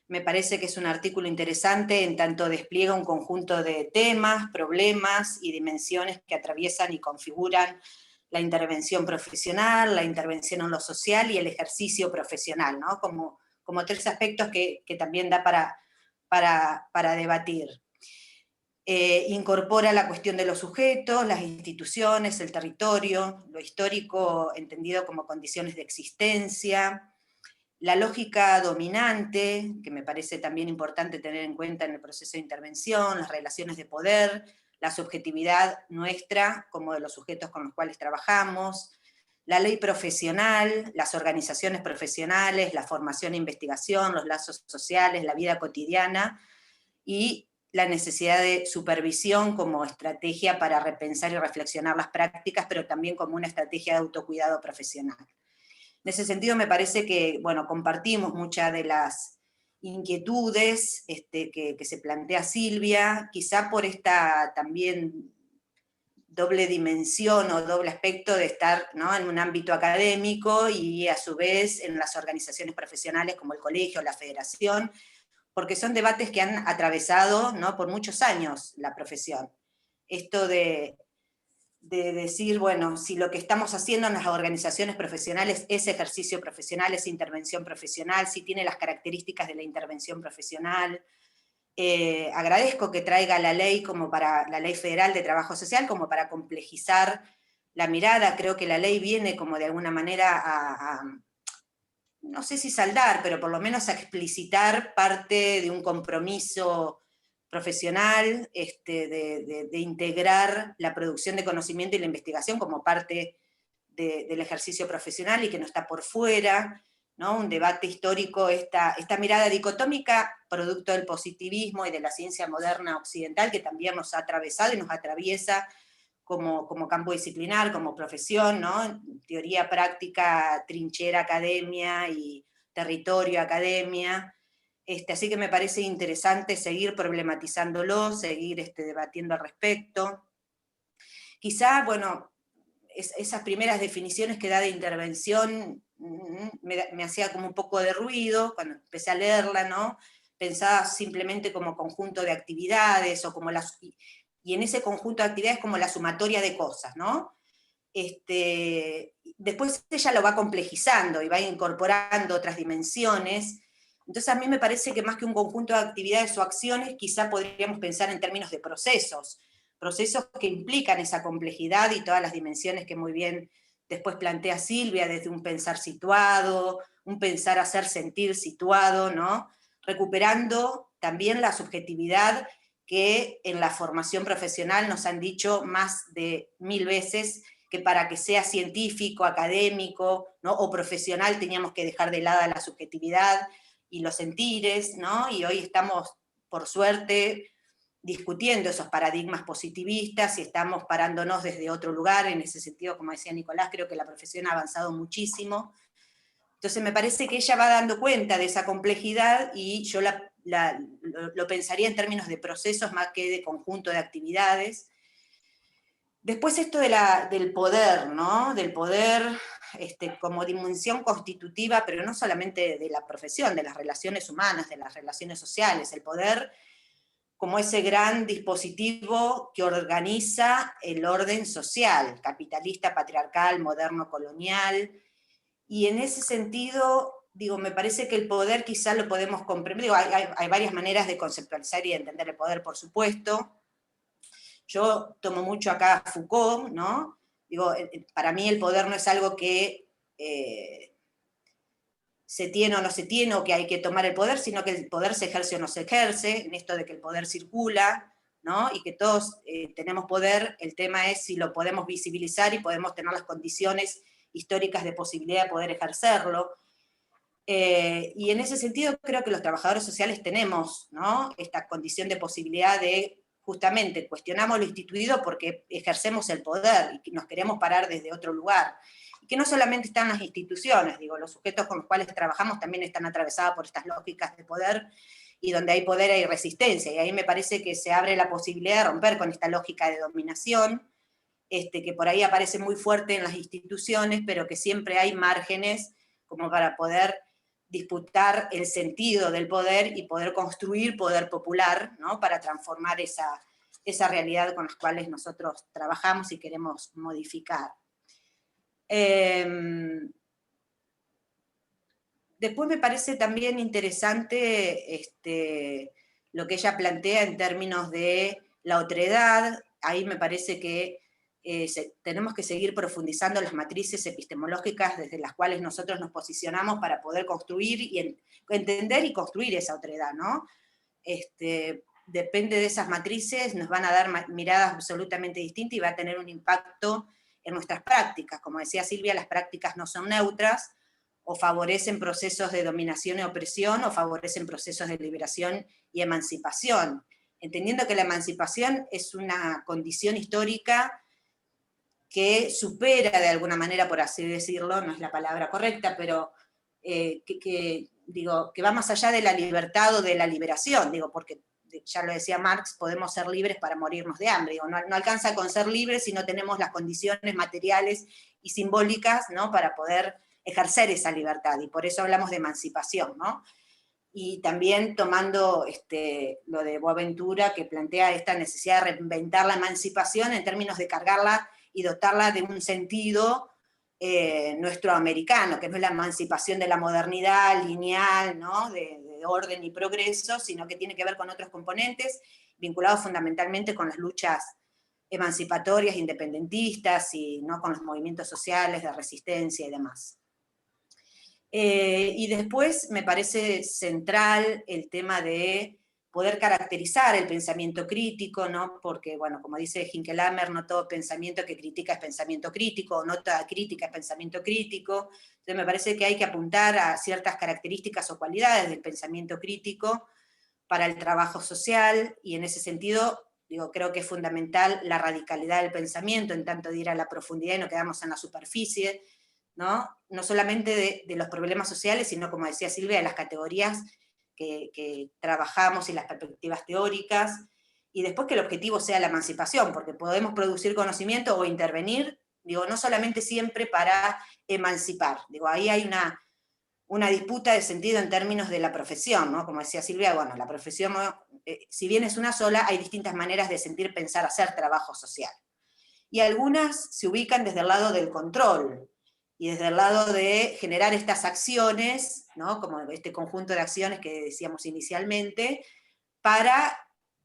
Me parece que es un artículo interesante en tanto despliega un conjunto de temas, problemas y dimensiones que atraviesan y configuran la intervención profesional, la intervención en lo social y el ejercicio profesional, ¿no? Como tres aspectos que también da para debatir. Incorpora la cuestión de los sujetos, las instituciones, el territorio, lo histórico entendido como condiciones de existencia, la lógica dominante, que me parece también importante tener en cuenta en el proceso de intervención, las relaciones de poder, la subjetividad nuestra como de los sujetos con los cuales trabajamos, la ley profesional, las organizaciones profesionales, la formación e investigación, los lazos sociales, la vida cotidiana y la necesidad de supervisión como estrategia para repensar y reflexionar las prácticas, pero también como una estrategia de autocuidado profesional. En ese sentido me parece que, bueno, compartimos muchas de las inquietudes que se plantea Silvia, quizá por esta también doble dimensión o doble aspecto de estar, ¿no?, en un ámbito académico y a su vez en las organizaciones profesionales como el colegio, la federación, porque son debates que han atravesado, ¿no?, por muchos años la profesión. Esto de decir, bueno, si lo que estamos haciendo en las organizaciones profesionales es ejercicio profesional, es intervención profesional, si tiene las características de la intervención profesional. Agradezco que traiga la ley la Ley Federal de Trabajo Social como para complejizar la mirada. Creo que la ley viene como de alguna manera no sé si saldar, pero por lo menos a explicitar parte de un compromiso profesional, de integrar la producción de conocimiento y la investigación como parte del ejercicio profesional y que no está por fuera, ¿no? Un debate histórico, esta mirada dicotómica, producto del positivismo y de la ciencia moderna occidental, que también nos ha atravesado y nos atraviesa como campo disciplinar, como profesión, ¿no? Teoría, práctica, trinchera, academia y territorio, academia. Así que me parece interesante seguir problematizándolo, seguir debatiendo al respecto. Quizá, bueno, esas primeras definiciones que da de intervención me hacía como un poco de ruido cuando empecé a leerla, ¿no? Pensaba simplemente como conjunto de actividades o como y en ese conjunto de actividades como la sumatoria de cosas, ¿no? Después ella lo va complejizando y va incorporando otras dimensiones. Entonces a mí me parece que más que un conjunto de actividades o acciones, quizá podríamos pensar en términos de procesos, procesos que implican esa complejidad y todas las dimensiones que muy bien después plantea Silvia, desde un pensar situado, un pensar hacer sentir situado, ¿no? Recuperando también la subjetividad que en la formación profesional nos han dicho más de 1000 veces que para que sea científico, académico, ¿no? O profesional teníamos que dejar de lado la subjetividad y los sentires, ¿no? Y hoy estamos, por suerte, discutiendo esos paradigmas positivistas y estamos parándonos desde otro lugar. En ese sentido, como decía Nicolás, creo que la profesión ha avanzado muchísimo. Entonces me parece que ella va dando cuenta de esa complejidad y yo lo pensaría en términos de procesos más que de conjunto de actividades. Después esto del poder, ¿no? Del poder como dimensión constitutiva, pero no solamente de la profesión, de las relaciones humanas, de las relaciones sociales, el poder como ese gran dispositivo que organiza el orden social, capitalista, patriarcal, moderno, colonial, y en ese sentido, digo, me parece que el poder quizá lo podemos comprender, digo, hay varias maneras de conceptualizar y de entender el poder, por supuesto. Yo tomo mucho acá a Foucault, ¿no? Digo, para mí el poder no es algo que se tiene o no se tiene, o que hay que tomar el poder, sino que el poder se ejerce o no se ejerce, en esto de que el poder circula, ¿no? Y que todos tenemos poder, el tema es si lo podemos visibilizar y podemos tener las condiciones históricas de posibilidad de poder ejercerlo. Y en ese sentido creo que los trabajadores sociales tenemos, ¿no? Esta condición de posibilidad de, justamente, cuestionamos lo instituido porque ejercemos el poder y nos queremos parar desde otro lugar. Y que no solamente están las instituciones, digo, los sujetos con los cuales trabajamos también están atravesados por estas lógicas de poder, y donde hay poder hay resistencia, y ahí me parece que se abre la posibilidad de romper con esta lógica de dominación, que por ahí aparece muy fuerte en las instituciones, pero que siempre hay márgenes como para poder disputar el sentido del poder y poder construir poder popular, ¿no? Para transformar esa realidad con las cuales nosotros trabajamos y queremos modificar. Después me parece también interesante lo que ella plantea en términos de la otredad. Ahí me parece que tenemos que seguir profundizando las matrices epistemológicas desde las cuales nosotros nos posicionamos para poder construir y entender y construir esa otredad, ¿no? Depende de esas matrices, nos van a dar miradas absolutamente distintas y va a tener un impacto en nuestras prácticas. Como decía Silvia, las prácticas no son neutras, o favorecen procesos de dominación y opresión, o favorecen procesos de liberación y emancipación, entendiendo que la emancipación es una condición histórica que supera de alguna manera, por así decirlo, no es la palabra correcta, pero que va más allá de la libertad o de la liberación, digo, porque ya lo decía Marx, podemos ser libres para morirnos de hambre, digo, no alcanza con ser libres si no tenemos las condiciones materiales y simbólicas, ¿no? Para poder ejercer esa libertad, y por eso hablamos de emancipación, ¿no? Y también tomando lo de Boaventura, que plantea esta necesidad de reinventar la emancipación en términos de cargarla y dotarla de un sentido nuestro americano, que no es la emancipación de la modernidad lineal, ¿no? de orden y progreso, sino que tiene que ver con otros componentes, vinculados fundamentalmente con las luchas emancipatorias, independentistas, y no con los movimientos sociales de resistencia y demás. Y después me parece central el tema de poder caracterizar el pensamiento crítico, ¿no? Porque, bueno, como dice Hinckelhammer, no todo pensamiento que critica es pensamiento crítico, no toda crítica es pensamiento crítico. Entonces me parece que hay que apuntar a ciertas características o cualidades del pensamiento crítico para el trabajo social, y en ese sentido, digo, creo que es fundamental la radicalidad del pensamiento, en tanto de ir a la profundidad y no quedamos en la superficie, ¿no? No solamente de los problemas sociales, sino, como decía Silvia, de las categorías que trabajamos y las perspectivas teóricas, y después que el objetivo sea la emancipación, porque podemos producir conocimiento o intervenir, digo, no solamente siempre para emancipar, digo, ahí hay una disputa de sentido en términos de la profesión, ¿no? Como decía Silvia, bueno, la profesión, si bien es una sola, hay distintas maneras de sentir, pensar, hacer trabajo social. Y algunas se ubican desde el lado del control, y desde el lado de generar estas acciones, ¿no? Como este conjunto de acciones que decíamos inicialmente, para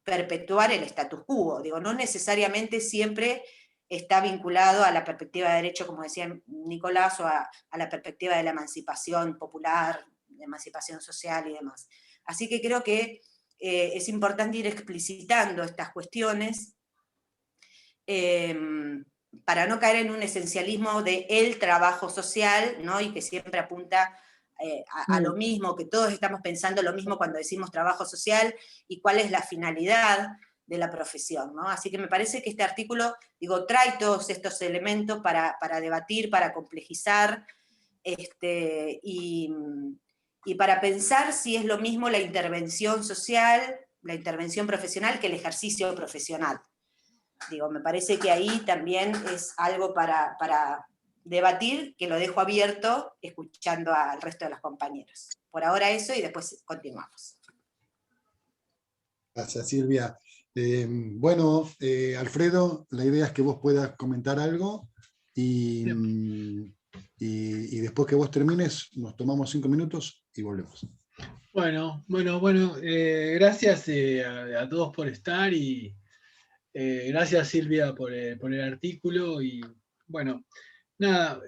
perpetuar el status quo. Digo, no necesariamente siempre está vinculado a la perspectiva de derecho, como decía Nicolás, o a la perspectiva de la emancipación popular, de emancipación social y demás. Así que creo que es importante ir explicitando estas cuestiones para no caer en un esencialismo de el trabajo social, ¿no? Y que siempre apunta a lo mismo, que todos estamos pensando lo mismo cuando decimos trabajo social y cuál es la finalidad de la profesión, ¿no? Así que me parece que este artículo, digo, trae todos estos elementos para debatir, para complejizar, y para pensar si es lo mismo la intervención social, la intervención profesional, que el ejercicio profesional. Digo, me parece que ahí también es algo para debatir, que lo dejo abierto, escuchando al resto de los compañeros. Por ahora eso, y después continuamos. Gracias, Silvia. Bueno, Alfredo, la idea es que vos puedas comentar algo y después que vos termines, nos tomamos 5 minutos y volvemos. Bueno, gracias a todos por estar y gracias, Silvia, por el artículo. Y bueno, nada,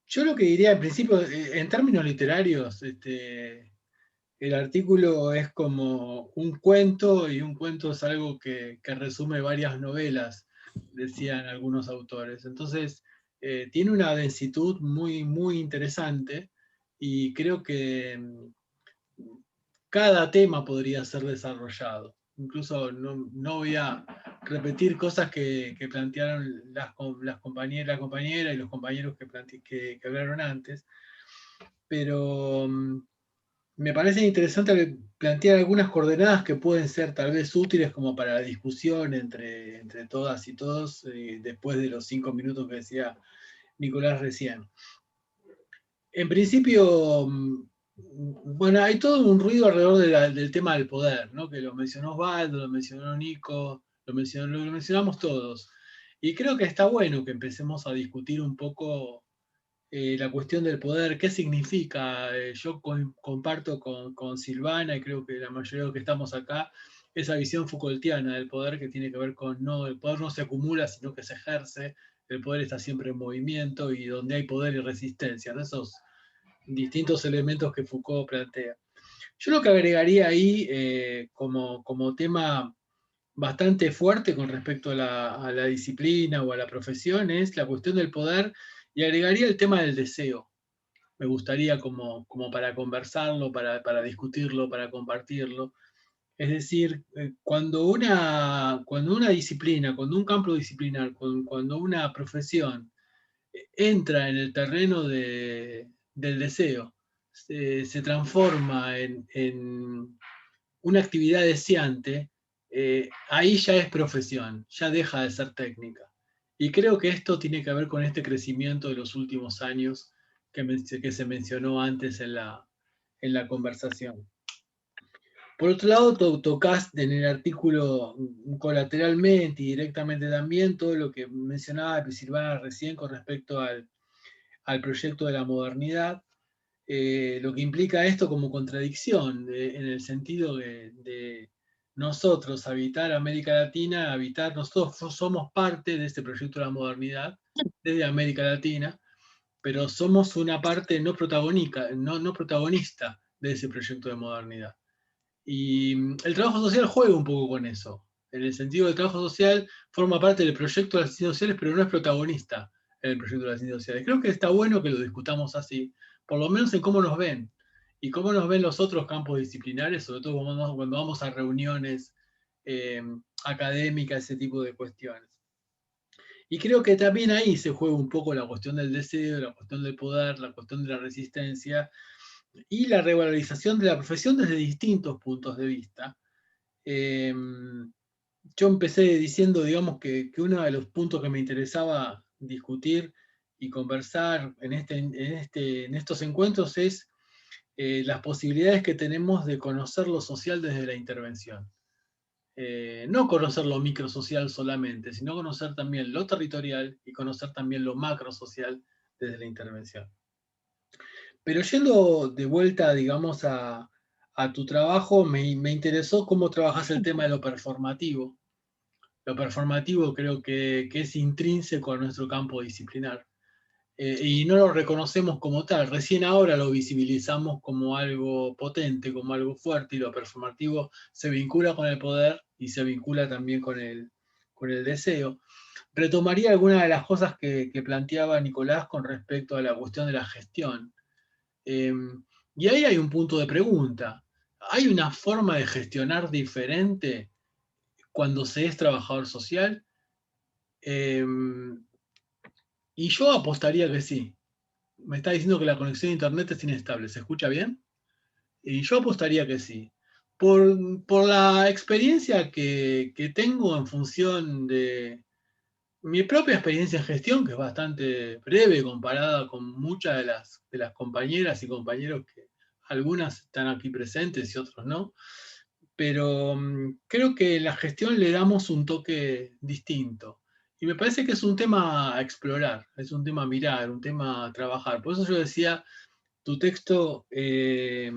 yo lo que diría al principio, en términos literarios, el artículo es como un cuento, y un cuento es algo que resume varias novelas, decían algunos autores. Entonces, tiene una densitud muy, muy interesante, y creo que cada tema podría ser desarrollado. Incluso no voy a repetir cosas que plantearon la compañera y los compañeros que hablaron antes, pero me parece interesante plantear algunas coordenadas que pueden ser tal vez útiles como para la discusión entre todas y todos, después de los 5 minutos que decía Nicolás recién. En principio, bueno, hay todo un ruido alrededor del tema del poder, ¿no? Que lo mencionó Osvaldo, lo mencionó Nico, lo mencionamos todos. Y creo que está bueno que empecemos a discutir un poco la cuestión del poder, qué significa. Yo comparto con Silvana, y creo que la mayoría de los que estamos acá, esa visión Foucaultiana del poder, que tiene que ver con, no, el poder no se acumula, sino que se ejerce, el poder está siempre en movimiento, y donde hay poder y resistencia, ¿no? Esos distintos elementos que Foucault plantea. Yo lo que agregaría ahí como tema bastante fuerte con respecto a la disciplina o a la profesión es la cuestión del poder, y agregaría el tema del deseo. Me gustaría como para conversarlo, para discutirlo, para compartirlo. Es decir, cuando una disciplina, cuando un campo disciplinar, cuando una profesión entra en el terreno del deseo, se transforma en una actividad deseante, ahí ya es profesión, ya deja de ser técnica. Y creo que esto tiene que ver con este crecimiento de los últimos años que se mencionó antes en la conversación. Por otro lado, tocas en el artículo colateralmente y directamente también todo lo que mencionaba Silvana recién con respecto al proyecto de la modernidad, lo que implica esto como contradicción, en el sentido de nosotros habitar América Latina, nosotros somos parte de este proyecto de la modernidad desde América Latina, pero somos una parte no protagonista de ese proyecto de modernidad. Y el trabajo social juega un poco con eso, en el sentido del trabajo social forma parte del proyecto de las ciencias sociales, pero no es protagonista en el proyecto de las ciencias sociales. Creo que está bueno que lo discutamos así, por lo menos en cómo nos ven, y cómo nos ven los otros campos disciplinares, sobre todo cuando vamos a reuniones académicas, ese tipo de cuestiones. Y creo que también ahí se juega un poco la cuestión del deseo, la cuestión del poder, la cuestión de la resistencia, y la revalorización de la profesión desde distintos puntos de vista. Yo empecé diciendo, digamos, que uno de los puntos que me interesaba discutir y conversar en estos encuentros es las posibilidades que tenemos de conocer lo social desde la intervención. No conocer lo microsocial solamente, sino conocer también lo territorial y conocer también lo macrosocial desde la intervención. Pero yendo de vuelta, digamos, a a tu trabajo, me interesó cómo trabajas el tema de lo performativo. Lo performativo creo que es intrínseco a nuestro campo disciplinar. Y no lo reconocemos como tal, recién ahora lo visibilizamos como algo potente, como algo fuerte, y lo performativo se vincula con el poder y se vincula también con el deseo. Retomaría algunas de las cosas que planteaba Nicolás con respecto a la cuestión de la gestión. Y ahí hay un punto de pregunta. ¿Hay una forma de gestionar diferente cuando se es trabajador social? Y yo apostaría que sí. Me está diciendo que la conexión a internet es inestable. ¿Se escucha bien? Y yo apostaría que sí. Por la experiencia que tengo en función de mi propia experiencia en gestión, que es bastante breve comparada con muchas de las compañeras y compañeros que algunas están aquí presentes y otros no. Pero creo que la gestión le damos un toque distinto. Y me parece que es un tema a explorar, es un tema a mirar, un tema a trabajar. Por eso yo decía, tu texto es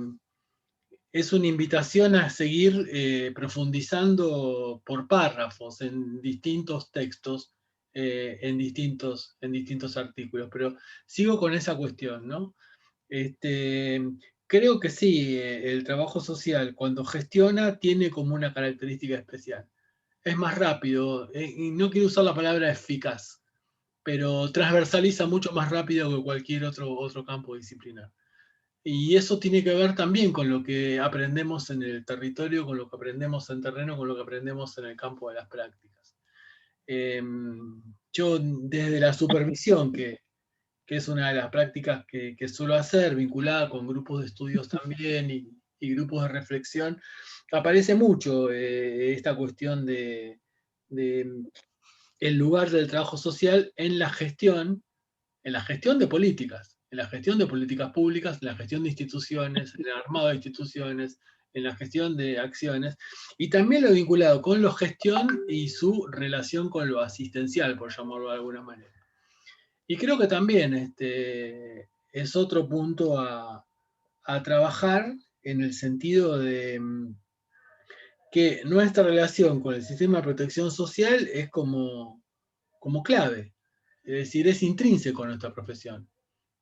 una invitación a seguir profundizando por párrafos en distintos textos, en distintos artículos. Pero sigo con esa cuestión, ¿no? Creo que sí, el trabajo social cuando gestiona tiene como una característica especial. Es más rápido, y no quiero usar la palabra eficaz, pero transversaliza mucho más rápido que cualquier otro campo disciplinar. Y eso tiene que ver también con lo que aprendemos en el territorio, con lo que aprendemos en terreno, con lo que aprendemos en el campo de las prácticas. Yo desde la supervisión, que es una de las prácticas que suelo hacer, vinculada con grupos de estudios también y grupos de reflexión, aparece mucho esta cuestión de el lugar del trabajo social en la gestión de políticas, en la gestión de políticas públicas, en la gestión de instituciones, en el armado de instituciones, en la gestión de acciones, y también lo vinculado con la gestión y su relación con lo asistencial, por llamarlo de alguna manera. Y creo que también es otro punto a trabajar en el sentido de que nuestra relación con el sistema de protección social es como clave, es decir, es intrínseco a nuestra profesión.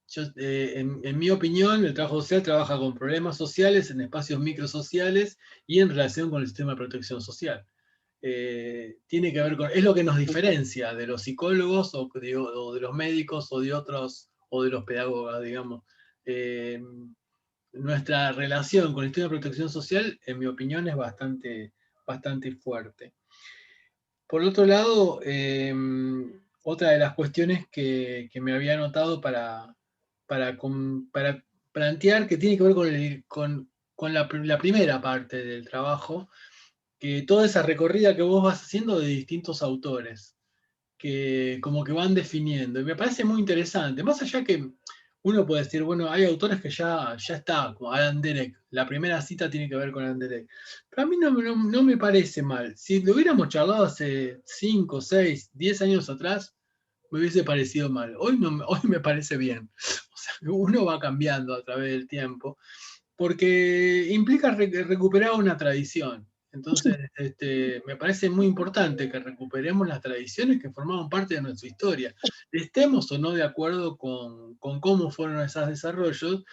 Yo, en mi opinión, el trabajo social trabaja con problemas sociales en espacios microsociales y en relación con el sistema de protección social. Tiene que ver con, es lo que nos diferencia de los psicólogos o de los médicos o de otros, o de los pedagogos, digamos. Nuestra relación con el sistema de protección social, en mi opinión, es bastante fuerte. Por otro lado, otra de las cuestiones que me había anotado para plantear, que tiene que ver con la primera parte del trabajo, que toda esa recorrida que vos vas haciendo de distintos autores, que como que van definiendo, y me parece muy interesante, más allá que uno puede decir, bueno, hay autores que ya está, como Alan Derek, la primera cita tiene que ver con Alan Derek, pero a mí no me parece mal. Si lo hubiéramos charlado hace 5, 6, 10 años atrás, me hubiese parecido mal. Hoy me parece bien. O sea, uno va cambiando a través del tiempo, porque implica recuperar una tradición. Entonces, me parece muy importante que recuperemos las tradiciones que formaban parte de nuestra historia. Estemos o no de acuerdo con cómo fueron esos desarrollos,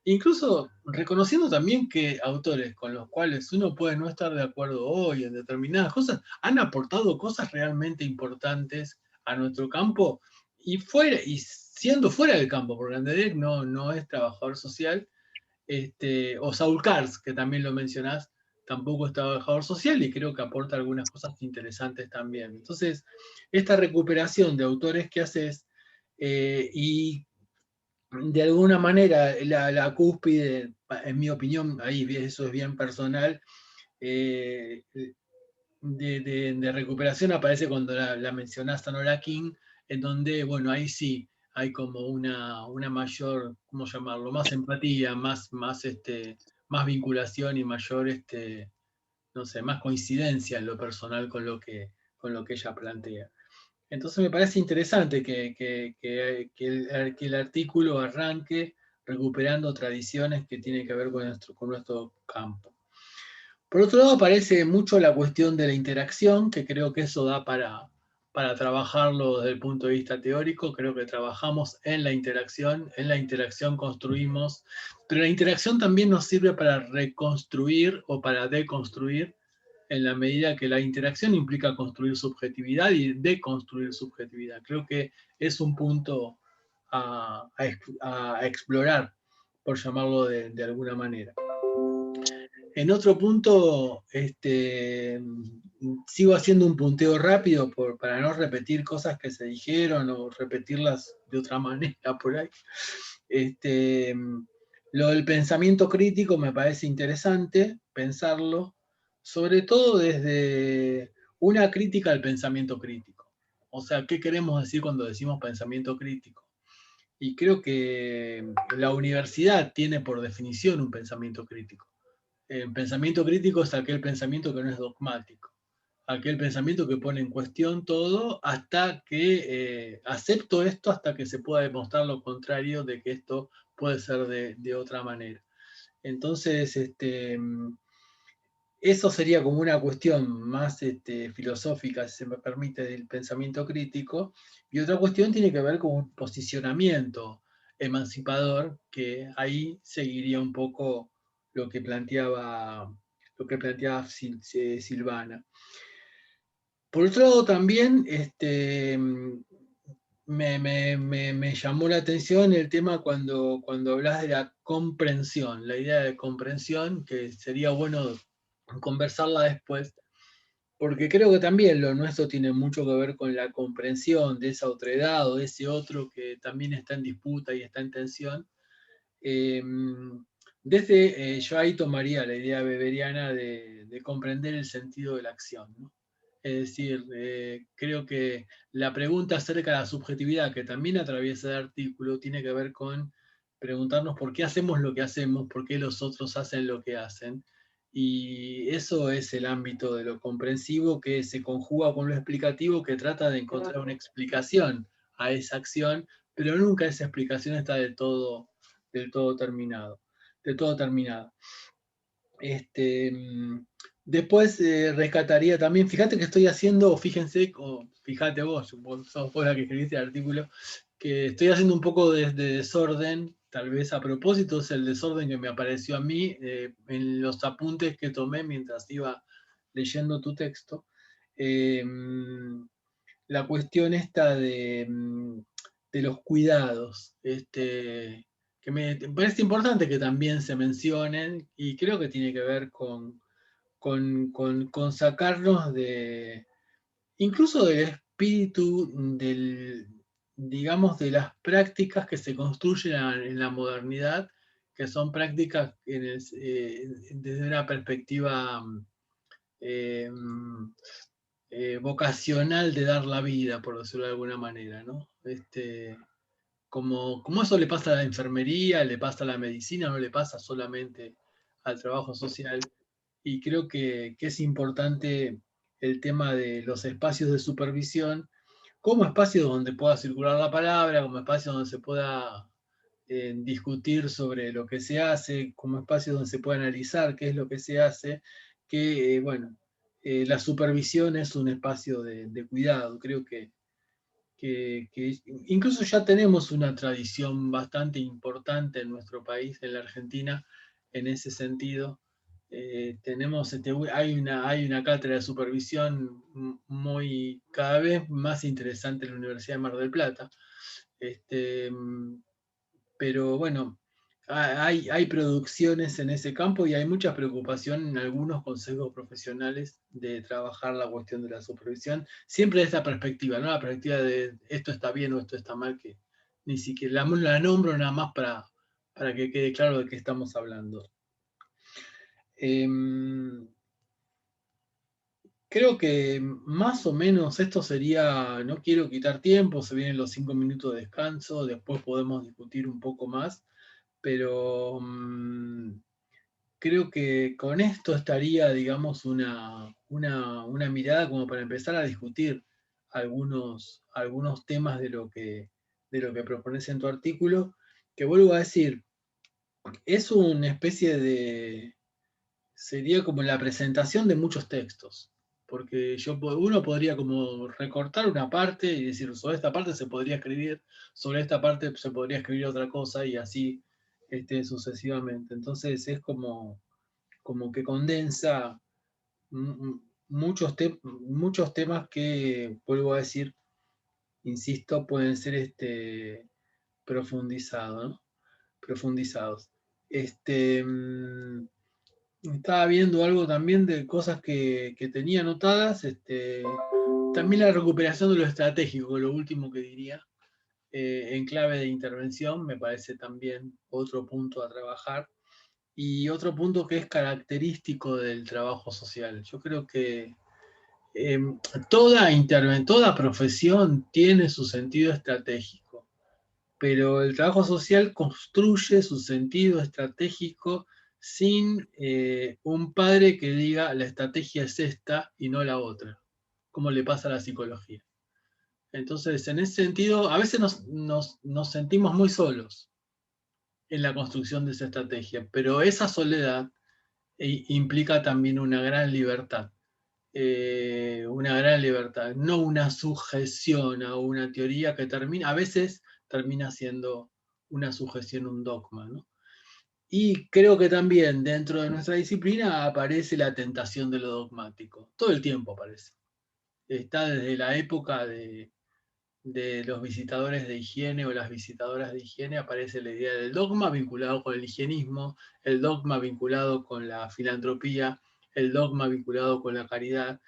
incluso reconociendo también que autores con los cuales uno puede no estar de acuerdo hoy en determinadas cosas, han aportado cosas realmente importantes a nuestro campo, y siendo fuera del campo, porque Anderek no es trabajador social, o Saul Kars, que también lo mencionás, tampoco es trabajador social y creo que aporta algunas cosas interesantes también. Entonces, esta recuperación de autores que haces, y de alguna manera la cúspide, en mi opinión, ahí eso es bien personal, de recuperación aparece cuando la mencionás a Nora King, en donde, bueno, ahí sí hay como una mayor, ¿cómo llamarlo? Más empatía, más vinculación y mayor, no sé, más coincidencia en lo personal con lo que ella plantea. Entonces me parece interesante que el artículo arranque recuperando tradiciones que tienen que ver con nuestro campo. Por otro lado, aparece mucho la cuestión de la interacción, que creo que eso da para trabajarlo desde el punto de vista teórico. Creo que trabajamos en la interacción construimos, pero la interacción también nos sirve para reconstruir o para deconstruir, en la medida que la interacción implica construir subjetividad y deconstruir subjetividad. Creo que es un punto a explorar, por llamarlo de alguna manera. En otro punto, sigo haciendo un punteo rápido para no repetir cosas que se dijeron o repetirlas de otra manera por ahí. Lo del pensamiento crítico me parece interesante pensarlo, sobre todo desde una crítica al pensamiento crítico. O sea, ¿qué queremos decir cuando decimos pensamiento crítico? Y creo que la universidad tiene por definición un pensamiento crítico. El pensamiento crítico es aquel pensamiento que no es dogmático, aquel pensamiento que pone en cuestión todo hasta que acepto esto, hasta que se pueda demostrar lo contrario de que esto puede ser de otra manera. Entonces, eso sería como una cuestión más filosófica, si se me permite, del pensamiento crítico, y otra cuestión tiene que ver con un posicionamiento emancipador, que ahí seguiría un poco lo que planteaba Silvana. Por otro lado, también me llamó la atención el tema cuando hablas de la comprensión, la idea de comprensión, que sería bueno conversarla después, porque creo que también lo nuestro tiene mucho que ver con la comprensión de esa otredad o de ese otro que también está en disputa y está en tensión. Yo ahí tomaría la idea weberiana de comprender el sentido de la acción, ¿no? Es decir, creo que la pregunta acerca de la subjetividad, que también atraviesa el artículo, tiene que ver con preguntarnos por qué hacemos lo que hacemos, por qué los otros hacen lo que hacen. Y eso es el ámbito de lo comprensivo, que se conjuga con lo explicativo, que trata de encontrar una explicación a esa acción, pero nunca esa explicación está del todo terminada. Después rescataría también, fíjate que estoy haciendo, fíjate vos sos vos la que escribiste el artículo, que estoy haciendo un poco de desorden, tal vez a propósito, es el desorden que me apareció a mí en los apuntes que tomé mientras iba leyendo tu texto. La cuestión esta de los cuidados, que me parece importante que también se mencionen, y creo que tiene que ver con sacarnos incluso del espíritu digamos, de las prácticas que se construyen en la modernidad, que son prácticas desde una perspectiva eh, vocacional de dar la vida, por decirlo de alguna manera, ¿no? Como eso le pasa a la enfermería, le pasa a la medicina, no le pasa solamente al trabajo social. Y creo que es importante el tema de los espacios de supervisión, como espacios donde pueda circular la palabra, como espacios donde se pueda discutir sobre lo que se hace, como espacios donde se pueda analizar qué es lo que se hace, que, bueno, la supervisión es un espacio de cuidado. Creo que incluso ya tenemos una tradición bastante importante en nuestro país, en la Argentina, en ese sentido. Hay una cátedra de supervisión cada vez más interesante en la Universidad de Mar del Plata. Pero bueno, hay producciones en ese campo y hay mucha preocupación en algunos consejos profesionales de trabajar la cuestión de la supervisión, siempre de esta perspectiva, ¿no? La perspectiva de esto está bien o esto está mal, que ni siquiera la nombro nada más para que quede claro de qué estamos hablando. Creo que más o menos esto sería, no quiero quitar tiempo, se vienen los 5 minutos de descanso, después podemos discutir un poco más, pero creo que con esto estaría, digamos, una mirada como para empezar a discutir algunos temas de lo que propones en tu artículo, que vuelvo a decir, es una especie de, sería como la presentación de muchos textos, porque uno podría como recortar una parte y decir, sobre esta parte se podría escribir, sobre esta parte se podría escribir otra cosa y así sucesivamente. Entonces es como que condensa muchos temas que, vuelvo a decir, insisto, pueden ser profundizados, ¿no? Profundizados. Estaba viendo algo también de cosas que tenía anotadas, también la recuperación de lo estratégico, lo último que diría, en clave de intervención, me parece también otro punto a trabajar. Y otro punto que es característico del trabajo social. Yo creo que eh, toda profesión tiene su sentido estratégico, pero el trabajo social construye su sentido estratégico sin un padre que diga la estrategia es esta y no la otra, como le pasa a la psicología. Entonces, en ese sentido, a veces nos sentimos muy solos en la construcción de esa estrategia, pero esa soledad implica también una gran libertad, no una sujeción a una teoría que a veces termina siendo una sujeción, un dogma, ¿no? Y creo que también dentro de nuestra disciplina aparece la tentación de lo dogmático, todo el tiempo aparece. Está desde la época de los visitadores de higiene o las visitadoras de higiene, aparece la idea del dogma vinculado con el higienismo, el dogma vinculado con la filantropía, el dogma vinculado con la caridad,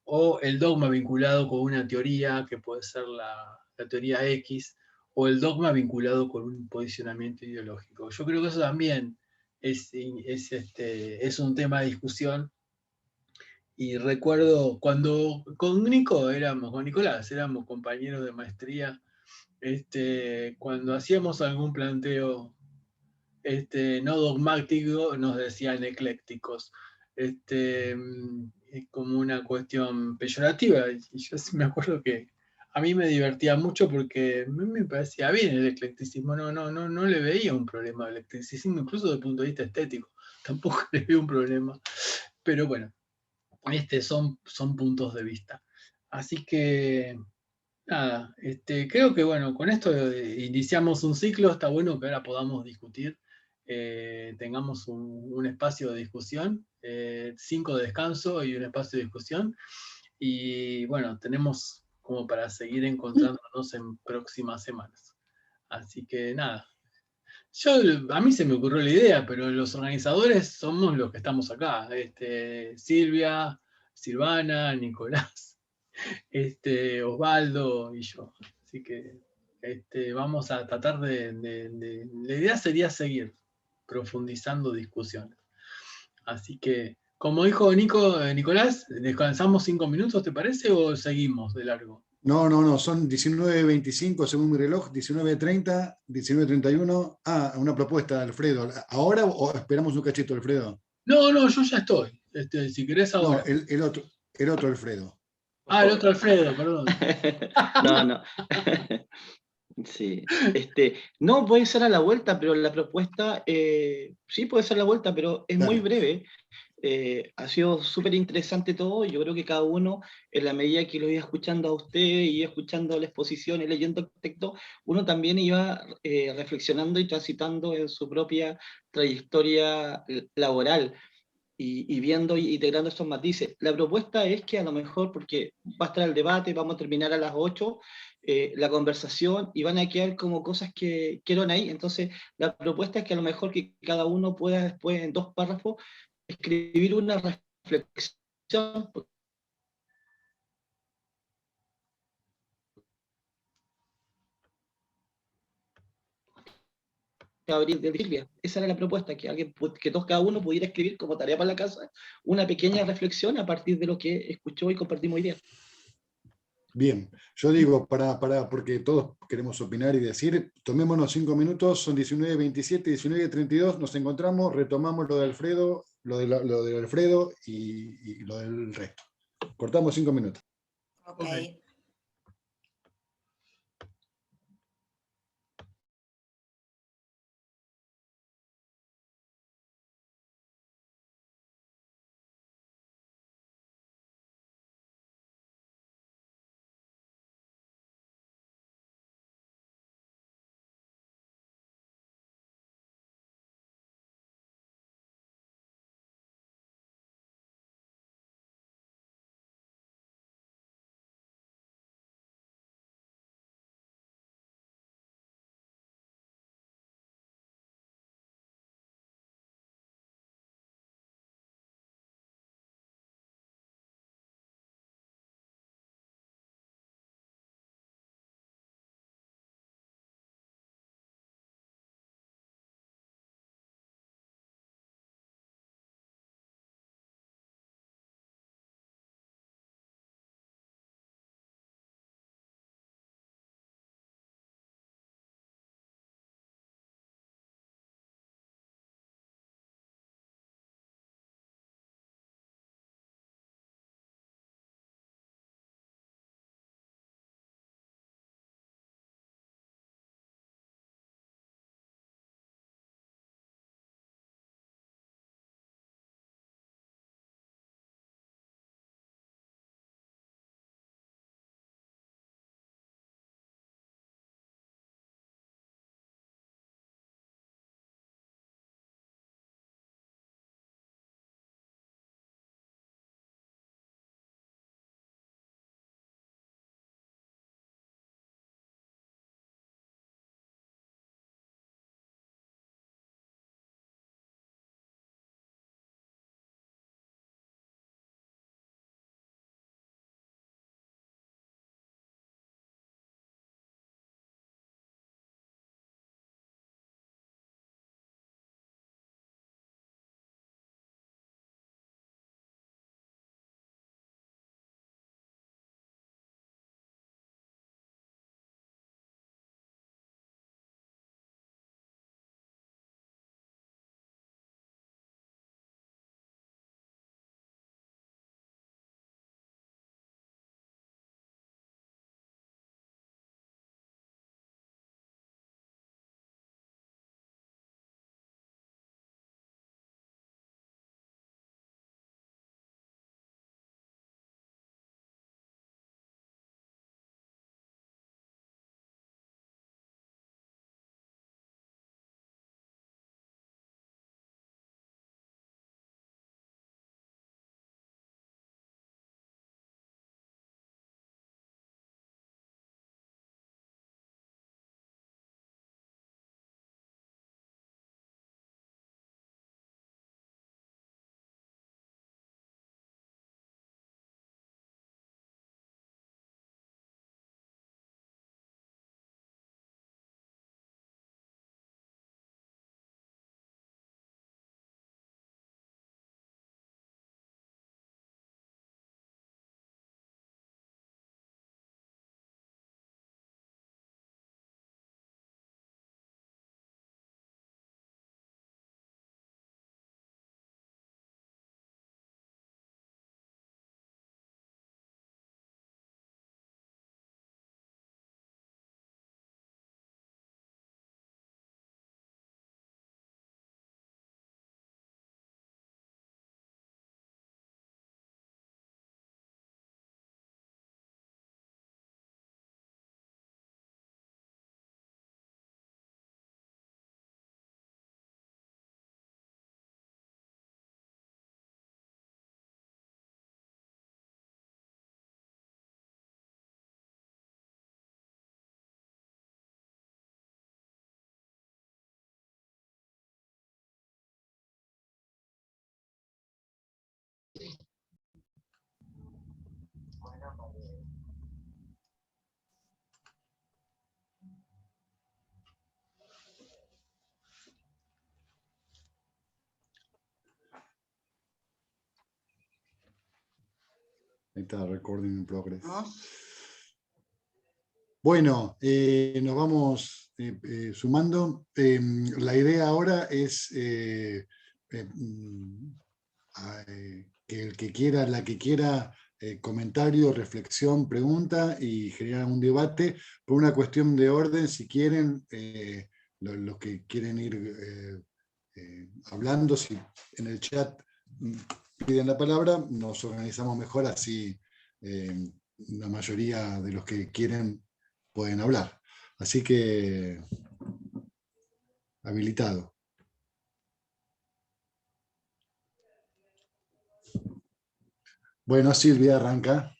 o el dogma vinculado con una teoría, que puede ser la teoría X, o el dogma vinculado con un posicionamiento ideológico. Yo creo que eso también es un tema de discusión. Y recuerdo cuando con Nicolás, éramos compañeros de maestría, cuando hacíamos algún planteo no dogmático, nos decían eclécticos, como una cuestión peyorativa. Y yo sí me acuerdo que a mí me divertía mucho porque me parecía bien el eclecticismo, no le veía un problema al eclecticismo, incluso desde el punto de vista estético, tampoco le veo un problema. Pero bueno, son puntos de vista. Así que nada, creo que bueno, con esto iniciamos un ciclo, está bueno que ahora podamos discutir, tengamos un espacio de discusión, 5 de descanso y un espacio de discusión, y bueno, tenemos como para seguir encontrándonos en próximas semanas. Así que nada, a mí se me ocurrió la idea, pero los organizadores somos los que estamos acá, Silvia, Silvana, Nicolás, Osvaldo y yo. Así que vamos a tratar la idea sería seguir profundizando discusiones. Así que, como dijo Nicolás, ¿descansamos 5 minutos, te parece, o seguimos de largo? No, son 19:25 según mi reloj, 19:30, 19:31. Ah, una propuesta, Alfredo. ¿Ahora o esperamos un cachito, Alfredo? No, yo ya estoy. Si querés No, ahora. el otro Alfredo. El otro Alfredo, perdón. No. Sí. No, puede ser a la vuelta, pero la propuesta, sí puede ser a la vuelta, pero es muy Claro. breve. Ha sido súper interesante todo. Yo creo que cada uno, en la medida que lo iba escuchando a usted y escuchando la exposición y leyendo el texto, uno también iba reflexionando y transitando en su propia trayectoria laboral y viendo y integrando estos matices. La propuesta es que a lo mejor, porque va a estar el debate, vamos a terminar a las 8, la conversación, y van a quedar como cosas que quedaron ahí. Entonces, la propuesta es que a lo mejor que cada uno pueda después, en 2 párrafos, escribir una reflexión. Gabriel de Silvia. Esa era la propuesta, que todos, cada uno pudiera escribir como tarea para la casa una pequeña reflexión a partir de lo que escuchó y compartimos hoy día. Bien, yo digo, porque todos queremos opinar y decir, tomémonos 5 minutos, son 19:27, 19:32, nos encontramos, retomamos lo de Alfredo, lo de Alfredo y lo del resto. Cortamos 5 minutos. Ok. Ahí está, recording in progress. ¿Vamos? Bueno, nos vamos sumando. La idea ahora es que el que quiera, la que quiera, comentario, reflexión, pregunta y generar un debate. Por una cuestión de orden, si quieren, los que quieren ir hablando, si en el chat piden la palabra, nos organizamos mejor, así la mayoría de los que quieren pueden hablar. Así que, habilitado. Bueno, Silvia, arranca.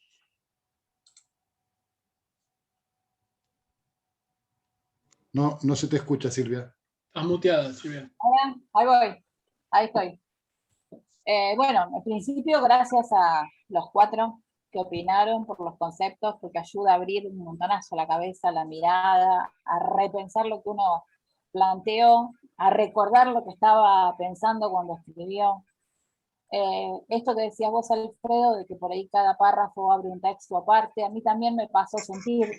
No, no se te escucha, Silvia. Estás muteada, Silvia. Ahora, ahí voy, ahí estoy. Bueno, en principio, gracias a los 4 que opinaron por los conceptos, porque ayuda a abrir un montonazo la cabeza, la mirada, a repensar lo que uno planteó, a recordar lo que estaba pensando cuando escribió. Esto que decías vos, Alfredo, de que por ahí cada párrafo abre un texto aparte, a mí también me pasó sentir.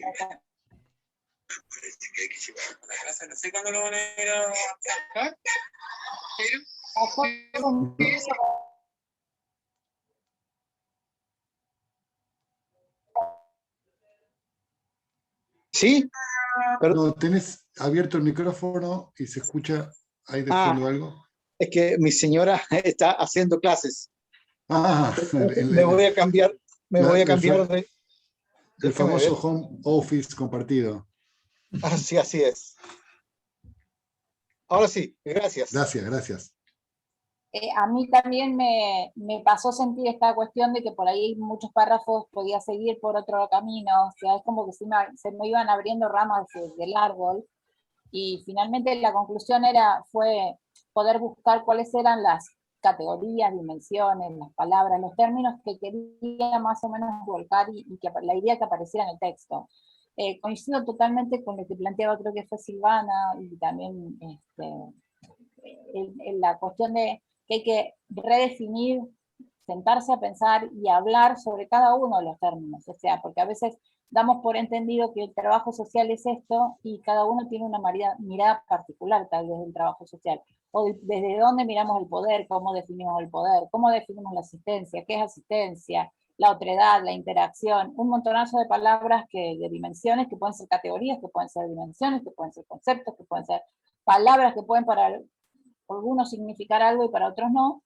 No sé cuándo lo van a ir a sacar. ¿Sí? No, tenés abierto el micrófono y se escucha ahí de fondo algo. Es que mi señora está haciendo clases. Ah, Me voy a cambiar, de... El famoso home office compartido. Así es. Ahora sí, gracias. Gracias. A mí también me pasó sentir esta cuestión de que por ahí muchos párrafos podía seguir por otro camino, o sea, es como que se me iban abriendo ramas del árbol, y finalmente la conclusión fue poder buscar cuáles eran las categorías, dimensiones, las palabras, los términos que quería más o menos volcar y que la idea que apareciera en el texto. Coincido totalmente con lo que planteaba, creo que fue Silvana, y también en la cuestión de que hay que redefinir, sentarse a pensar y hablar sobre cada uno de los términos, o sea, porque a veces damos por entendido que el trabajo social es esto y cada uno tiene una mirada particular tal vez del trabajo social, o desde dónde miramos el poder, cómo definimos el poder, cómo definimos la asistencia, qué es asistencia, la otredad, la interacción, un montonazo de palabras de dimensiones que pueden ser categorías, que pueden ser dimensiones, que pueden ser conceptos, que pueden ser palabras que pueden para algunos significar algo y para otros no,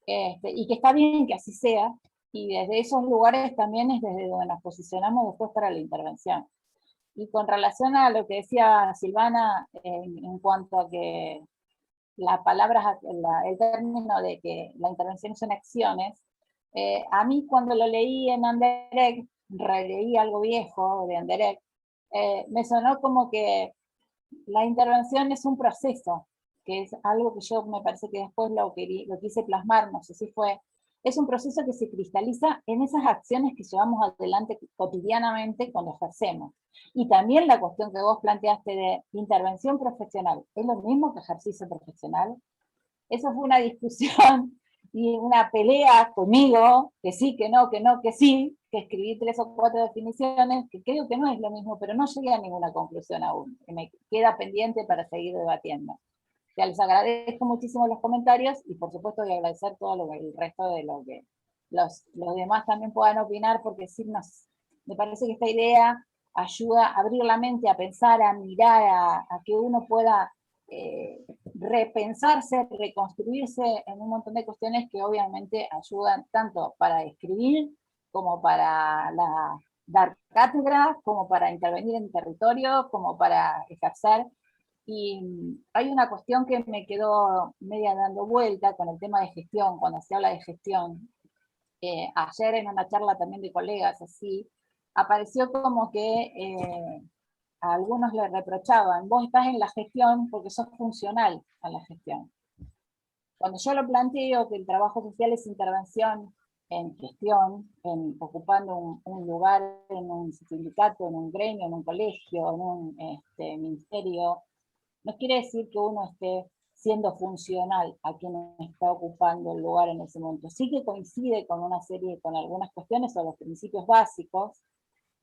y que está bien que así sea, y desde esos lugares también es desde donde nos posicionamos después para la intervención. Y con relación a lo que decía Silvana, en cuanto a que las palabras, el término de que la intervención son acciones, a mí cuando lo leí en Anderek, releí algo viejo de Anderek, me sonó como que la intervención es un proceso, que es algo que yo me parece que después lo quise plasmar, no sé si fue, es un proceso que se cristaliza en esas acciones que llevamos adelante cotidianamente cuando ejercemos. Y también la cuestión que vos planteaste de intervención profesional, ¿es lo mismo que ejercicio profesional? Eso fue una discusión y una pelea conmigo, que sí, que no, que sí, que escribí 3 o 4 definiciones, que creo que no es lo mismo, pero no llegué a ninguna conclusión aún, que me queda pendiente para seguir debatiendo. Ya les agradezco muchísimo los comentarios y por supuesto voy a agradecer todo el resto de lo que los demás también puedan opinar, porque sí me parece que esta idea ayuda a abrir la mente, a pensar, a mirar, a que uno pueda repensarse, reconstruirse en un montón de cuestiones que obviamente ayudan tanto para escribir, como para dar cátedra, como para intervenir en territorio, como para ejercer. Y hay una cuestión que me quedó media dando vuelta con el tema de gestión, cuando se habla de gestión. Ayer en una charla también de colegas así, apareció como que a algunos le reprochaban, vos estás en la gestión porque sos funcional a la gestión. Cuando yo lo planteo que el trabajo social es intervención en gestión, en ocupando un lugar en un sindicato, en un gremio, en un colegio, en un ministerio, no quiere decir que uno esté siendo funcional a quien está ocupando el lugar en ese momento. Sí que coincide con una serie, con algunas cuestiones o los principios básicos,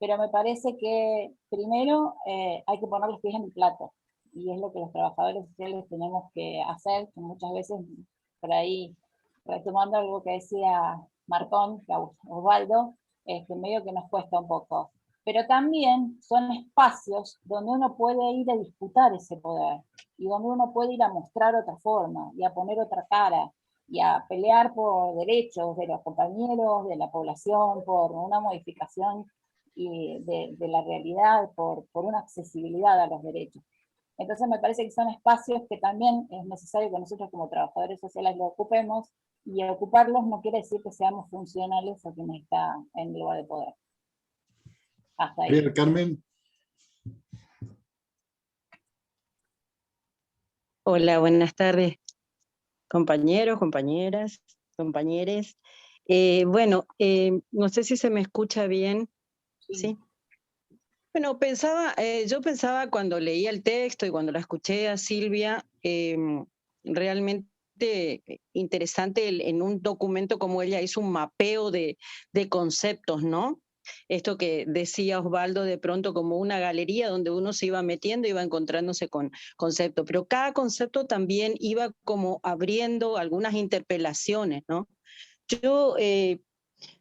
pero me parece que primero hay que poner los pies en el plato, y es lo que los trabajadores sociales tenemos que hacer, que muchas veces, por ahí, retomando algo que decía Marcón, que Osvaldo, medio que nos cuesta un poco. Pero también son espacios donde uno puede ir a disputar ese poder, y donde uno puede ir a mostrar otra forma, y a poner otra cara, y a pelear por derechos de los compañeros, de la población, por una modificación de la realidad, por una accesibilidad a los derechos. Entonces me parece que son espacios que también es necesario que nosotros como trabajadores sociales los ocupemos, y ocuparlos no quiere decir que seamos funcionales a quien está en el lugar de poder. Hasta ahí. María del Carmen. Hola, buenas tardes, compañeros, compañeras, compañeres. Bueno, no sé si se me escucha bien. ¿Sí? Bueno, yo pensaba cuando leía el texto y cuando la escuché a Silvia, realmente interesante en un documento como ella hizo un mapeo de conceptos, ¿no? Esto que decía Osvaldo, de pronto como una galería donde uno se iba metiendo, iba encontrándose con conceptos, pero cada concepto también iba como abriendo algunas interpelaciones, ¿no? Yo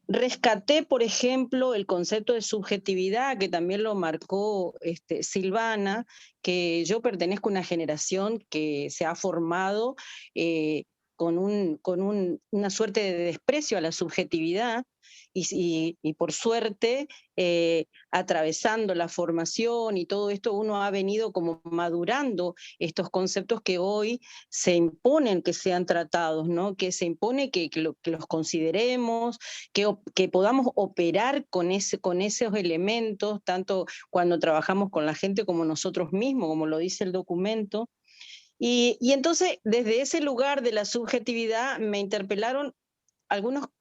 rescaté, por ejemplo, el concepto de subjetividad, que también lo marcó Silvana, que yo pertenezco a una generación que se ha formado con una suerte de desprecio a la subjetividad, y por suerte, atravesando la formación y todo esto, uno ha venido como madurando estos conceptos que hoy se imponen que sean tratados, ¿no? Que se impone que los consideremos, que podamos operar con esos elementos, tanto cuando trabajamos con la gente como nosotros mismos, como lo dice el documento. Y entonces, desde ese lugar de la subjetividad, me interpelaron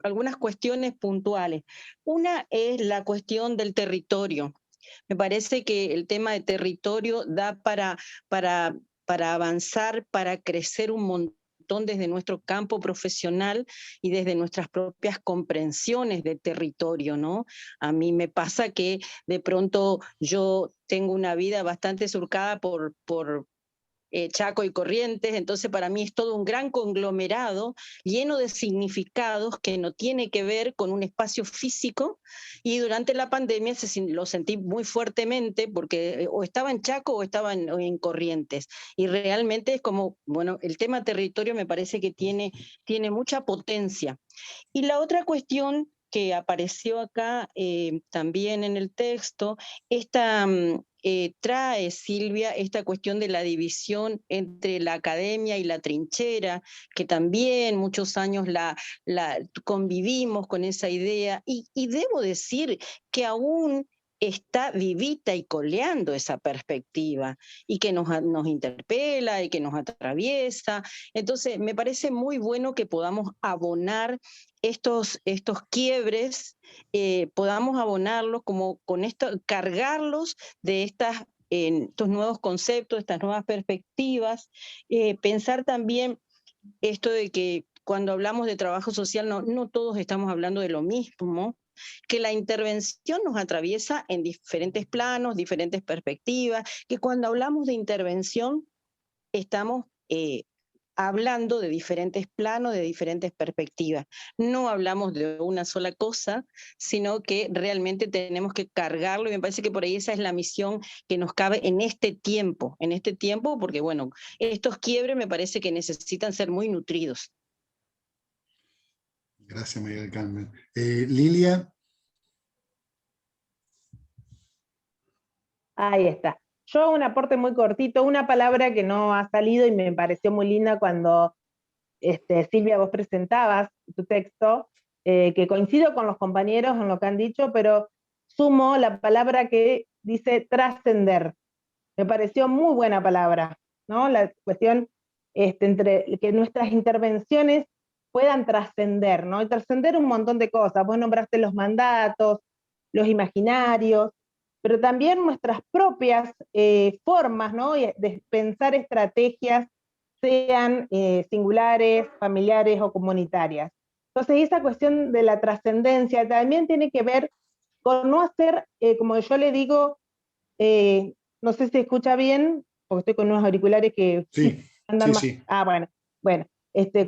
algunas cuestiones puntuales. Una es la cuestión del territorio. Me parece que el tema de territorio da para avanzar, para crecer un montón desde nuestro campo profesional y desde nuestras propias comprensiones de territorio, ¿no? A mí me pasa que de pronto yo tengo una vida bastante surcada por Chaco y Corrientes, entonces para mí es todo un gran conglomerado lleno de significados que no tiene que ver con un espacio físico, y durante la pandemia lo sentí muy fuertemente porque o estaba en Chaco o estaba en Corrientes, y realmente es como, bueno, el tema territorio me parece que tiene mucha potencia. Y la otra cuestión que apareció acá también en el texto, trae Silvia esta cuestión de la división entre la academia y la trinchera, que también muchos años la convivimos con esa idea, y debo decir que aún está vivita y coleando esa perspectiva, y que nos interpela y que nos atraviesa. Entonces, me parece muy bueno que podamos abonar estos quiebres, podamos abonarlos como con esto, cargarlos de estos nuevos conceptos, estas nuevas perspectivas, pensar también esto de que cuando hablamos de trabajo social no todos estamos hablando de lo mismo, que la intervención nos atraviesa en diferentes planos, diferentes perspectivas, que cuando hablamos de intervención estamos hablando de diferentes planos, de diferentes perspectivas. No hablamos de una sola cosa, sino que realmente tenemos que cargarlo, y me parece que por ahí esa es la misión que nos cabe en este tiempo, porque bueno, estos quiebres me parece que necesitan ser muy nutridos. Gracias, María del Carmen. Lilia. Ahí está. Yo un aporte muy cortito, una palabra que no ha salido y me pareció muy linda cuando Silvia, vos presentabas tu texto, que coincido con los compañeros en lo que han dicho, pero sumo la palabra que dice trascender. Me pareció muy buena palabra, ¿no? La cuestión entre que nuestras intervenciones puedan trascender, ¿no? Y trascender un montón de cosas. Vos nombraste los mandatos, los imaginarios, pero también nuestras propias formas, ¿no? De pensar estrategias sean singulares, familiares o comunitarias. Entonces esa cuestión de la trascendencia también tiene que ver con no hacer, como yo le digo, no sé si se escucha bien, porque estoy con unos auriculares que Sí, andan sí, más. sí. Ah, bueno,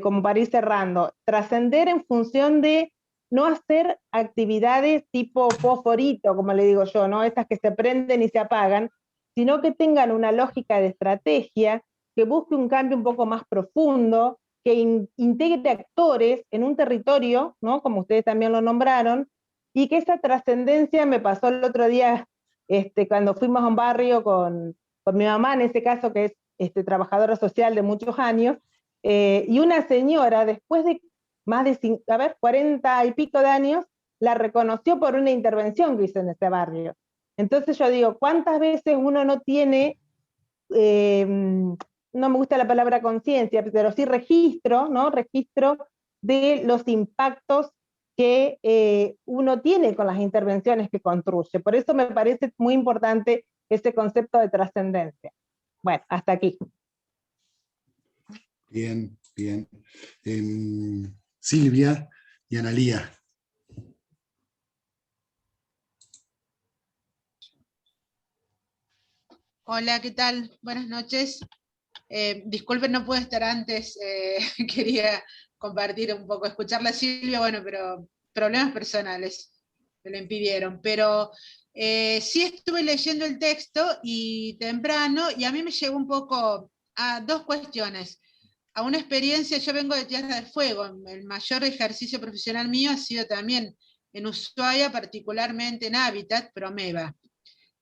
como para ir cerrando, trascender en función de no hacer actividades tipo fosforito, como le digo yo, ¿no? Estas que se prenden y se apagan, sino que tengan una lógica de estrategia, que busque un cambio un poco más profundo, que integre actores en un territorio, ¿no? Como ustedes también lo nombraron, y que esa trascendencia me pasó el otro día, cuando fuimos a un barrio con mi mamá, en ese caso, que es trabajadora social de muchos años, y una señora, después de más de 40 y pico de años, la reconoció por una intervención que hizo en ese barrio. Entonces yo digo, ¿cuántas veces uno no tiene, no me gusta la palabra conciencia, pero sí registro, ¿no? Registro de los impactos que uno tiene con las intervenciones que construye. Por eso me parece muy importante ese concepto de trascendencia. Bueno, hasta aquí. Bien, bien. Silvia y Analía. Hola, ¿qué tal? Buenas noches. Disculpen, no pude estar antes, quería compartir un poco, escucharla a Silvia, bueno, pero problemas personales me lo impidieron, pero sí estuve leyendo el texto y temprano, y a mí me llegó un poco a dos cuestiones. A una experiencia, yo vengo de Tierra del Fuego, el mayor ejercicio profesional mío ha sido también en Ushuaia, particularmente en Hábitat, Promeva.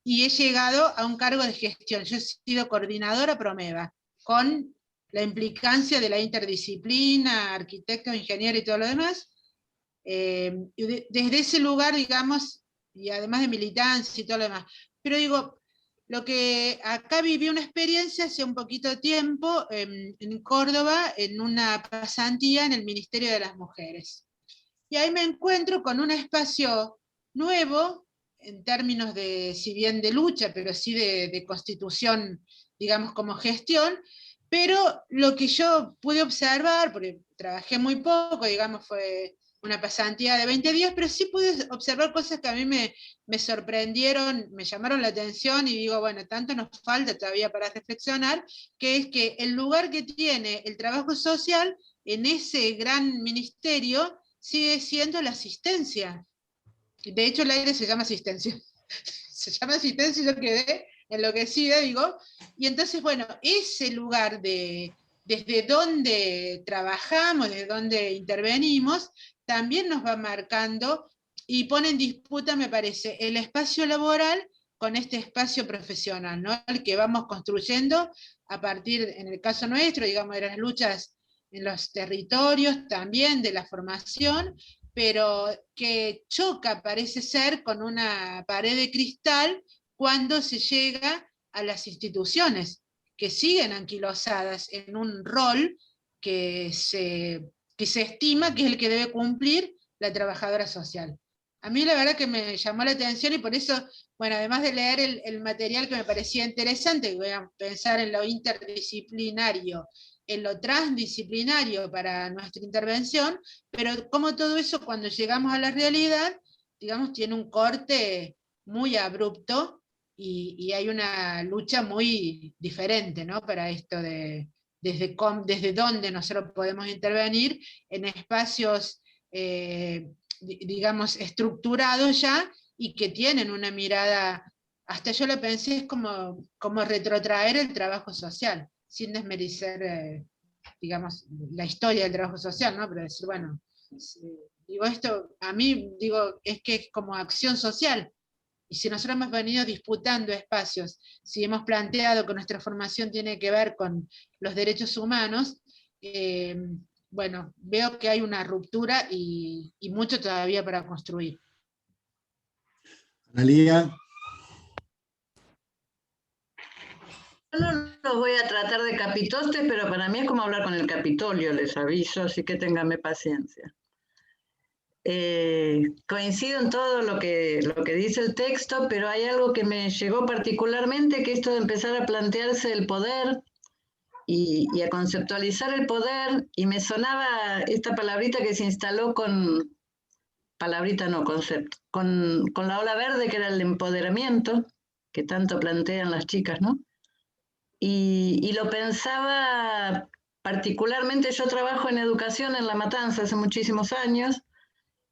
Y he llegado a un cargo de gestión. Yo he sido coordinadora Promeva, con la implicancia de la interdisciplina, arquitecto, ingeniero y todo lo demás. Desde ese lugar, digamos, y además de militancia y todo lo demás. Pero digo, lo que acá viví una experiencia hace un poquito de tiempo en Córdoba, en una pasantía en el Ministerio de las Mujeres. Y ahí me encuentro con un espacio nuevo, en términos de, si bien de lucha, pero sí de constitución, digamos, como gestión, pero lo que yo pude observar, porque trabajé muy poco, digamos, fue una pasantía de 20 días, pero sí pude observar cosas que a mí me sorprendieron, me llamaron la atención, y digo, bueno, tanto nos falta todavía para reflexionar, que es que el lugar que tiene el trabajo social en ese gran ministerio sigue siendo la asistencia. De hecho, el aire se llama asistencia. Se llama asistencia y yo quedé enloquecida, digo. Y entonces, bueno, ese lugar desde donde trabajamos, desde donde intervenimos, también nos va marcando y pone en disputa, me parece, el espacio laboral con este espacio profesional, ¿no? El que vamos construyendo a partir, en el caso nuestro, digamos, de las luchas en los territorios, también de la formación, pero que choca, parece ser, con una pared de cristal cuando se llega a las instituciones, que siguen anquilosadas en un rol que se estima que es el que debe cumplir la trabajadora social. A mí la verdad que me llamó la atención, y por eso, bueno, además de leer el material que me parecía interesante, voy a pensar en lo interdisciplinario, en lo transdisciplinario para nuestra intervención, pero como todo eso, cuando llegamos a la realidad, digamos, tiene un corte muy abrupto, y hay una lucha muy diferente, ¿no? Para esto de desde dónde nosotros podemos intervenir en espacios, digamos, estructurados ya, y que tienen una mirada, hasta yo lo pensé, es como retrotraer el trabajo social, sin desmerecer, digamos, la historia del trabajo social, ¿no? Pero decir, bueno, digo, esto a mí, digo, es que es como acción social. Y si nosotros hemos venido disputando espacios, si hemos planteado que nuestra formación tiene que ver con los derechos humanos, bueno, veo que hay una ruptura y mucho todavía para construir. Analía. Yo no los voy a tratar de capitostes, pero para mí es como hablar con el Capitolio, les aviso, así que ténganme paciencia. Coincido en todo lo que dice el texto, pero hay algo que me llegó particularmente, que esto de empezar a plantearse el poder y a conceptualizar el poder, y me sonaba esta palabrita que se instaló con, palabrita no, concepto, con la ola verde, que era el empoderamiento, que tanto plantean las chicas, ¿no? Y lo pensaba particularmente, yo trabajo en educación en La Matanza hace muchísimos años,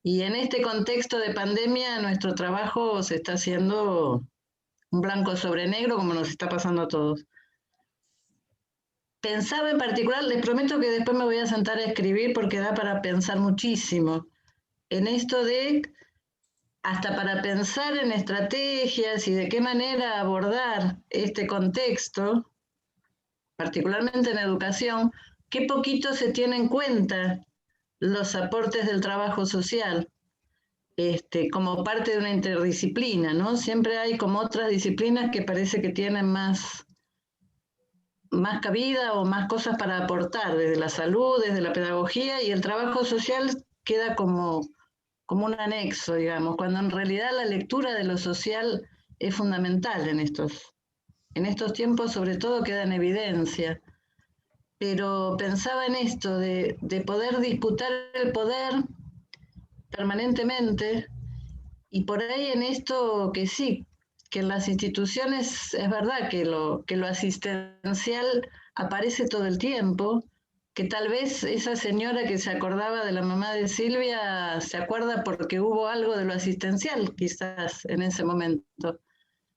y en este contexto de pandemia nuestro trabajo se está haciendo un blanco sobre negro, como nos está pasando a todos. Pensaba en particular, les prometo que después me voy a sentar a escribir porque da para pensar muchísimo, en esto de, hasta para pensar en estrategias y de qué manera abordar este contexto, particularmente en educación, qué poquito se tiene en cuenta los aportes del trabajo social, como parte de una interdisciplina, ¿no? Siempre hay como otras disciplinas que parece que tienen más cabida o más cosas para aportar, desde la salud, desde la pedagogía, y el trabajo social queda como un anexo, digamos, cuando en realidad la lectura de lo social es fundamental en estos tiempos, sobre todo queda en evidencia. Pero pensaba en esto de poder disputar el poder permanentemente, y por ahí en esto que sí, que en las instituciones es verdad que lo asistencial aparece todo el tiempo, que tal vez esa señora que se acordaba de la mamá de Silvia se acuerda porque hubo algo de lo asistencial quizás en ese momento.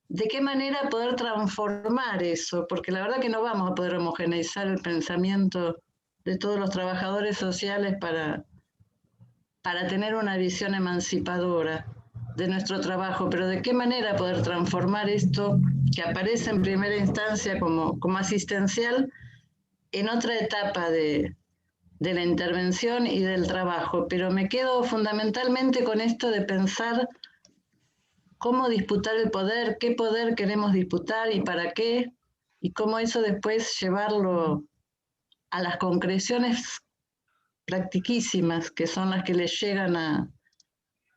¿De qué manera poder transformar eso? Porque la verdad que no vamos a poder homogeneizar el pensamiento de todos los trabajadores sociales para tener una visión emancipadora de nuestro trabajo, pero ¿de qué manera poder transformar esto que aparece en primera instancia como asistencial en otra etapa de la intervención y del trabajo? Pero me quedo fundamentalmente con esto de pensar cómo disputar el poder, qué poder queremos disputar y para qué, y cómo eso después llevarlo a las concreciones practiquísimas, que son las que les llegan a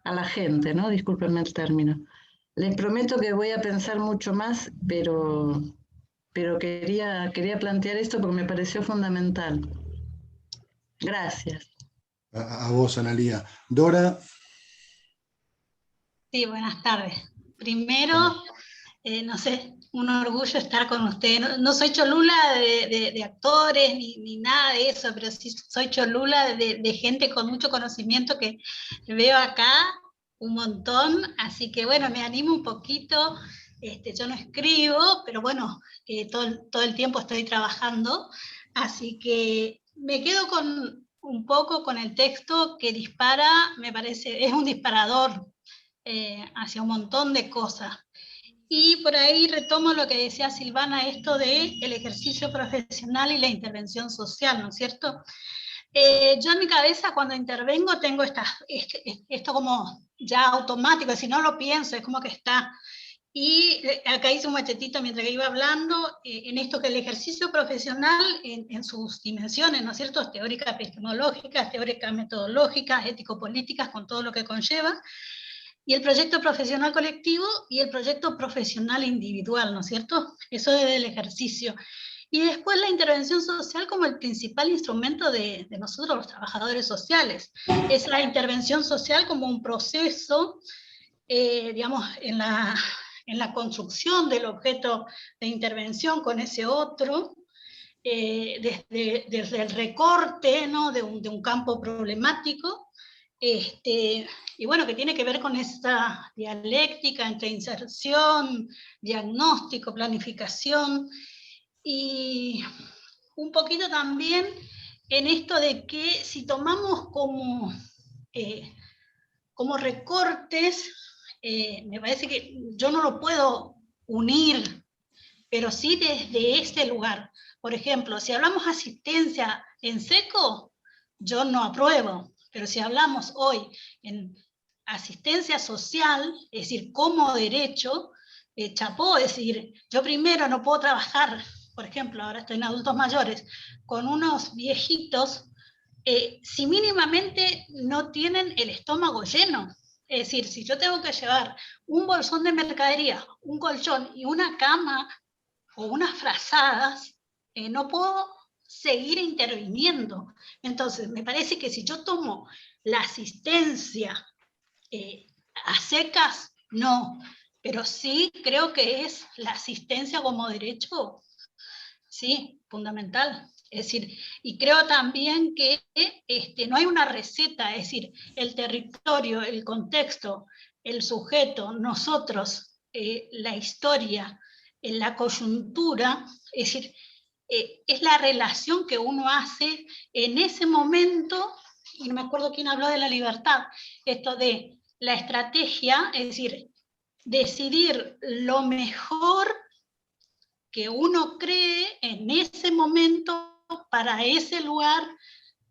la gente, ¿no? Discúlpenme el término. Les prometo que voy a pensar mucho más, pero quería plantear esto porque me pareció fundamental. Gracias. A vos, Analía. Dora. Sí, buenas tardes. Primero, no sé, un orgullo estar con usted. No soy cholula de actores ni nada de eso, pero sí soy cholula de gente con mucho conocimiento que veo acá un montón, así que bueno, me animo un poquito. Yo no escribo, pero bueno, todo el tiempo estoy trabajando, así que me quedo un poco con el texto que dispara, me parece, es un disparador hacia un montón de cosas. Y por ahí retomo lo que decía Silvana, esto de el ejercicio profesional y la intervención social, ¿no es cierto? Yo en mi cabeza cuando intervengo tengo esto como ya automático, si no lo pienso, es como que está. Y acá hice un machetito mientras que iba hablando, en esto que el ejercicio profesional en sus dimensiones, ¿no es cierto? Teóricas epistemológicas, teóricas metodológicas, ético-políticas, con todo lo que conlleva, y el proyecto profesional colectivo y el proyecto profesional individual, ¿no es cierto? Eso es el ejercicio. Y después la intervención social como el principal instrumento de nosotros los trabajadores sociales. Es la intervención social como un proceso, digamos, en la construcción del objeto de intervención con ese otro, desde el recorte, ¿no? de un campo problemático, y bueno, que tiene que ver con esta dialéctica entre inserción, diagnóstico, planificación, y un poquito también en esto de que si tomamos como recortes, me parece que yo no lo puedo unir, pero sí desde este lugar. Por ejemplo, si hablamos asistencia en seco, yo no apruebo. Pero si hablamos hoy en asistencia social, es decir, como derecho, chapó, es decir, yo primero no puedo trabajar, por ejemplo, ahora estoy en adultos mayores, con unos viejitos, si mínimamente no tienen el estómago lleno. Es decir, si yo tengo que llevar un bolsón de mercadería, un colchón y una cama o unas frazadas, no puedo seguir interviniendo. Entonces, me parece que si yo tomo la asistencia a secas, no, pero sí creo que es la asistencia como derecho, sí, fundamental. Es decir, y creo también que no hay una receta, es decir, el territorio, el contexto, el sujeto, nosotros, la historia, la coyuntura, es decir, es la relación que uno hace en ese momento, y no me acuerdo quién habló de la libertad, esto de la estrategia, es decir, decidir lo mejor que uno cree en ese momento para ese lugar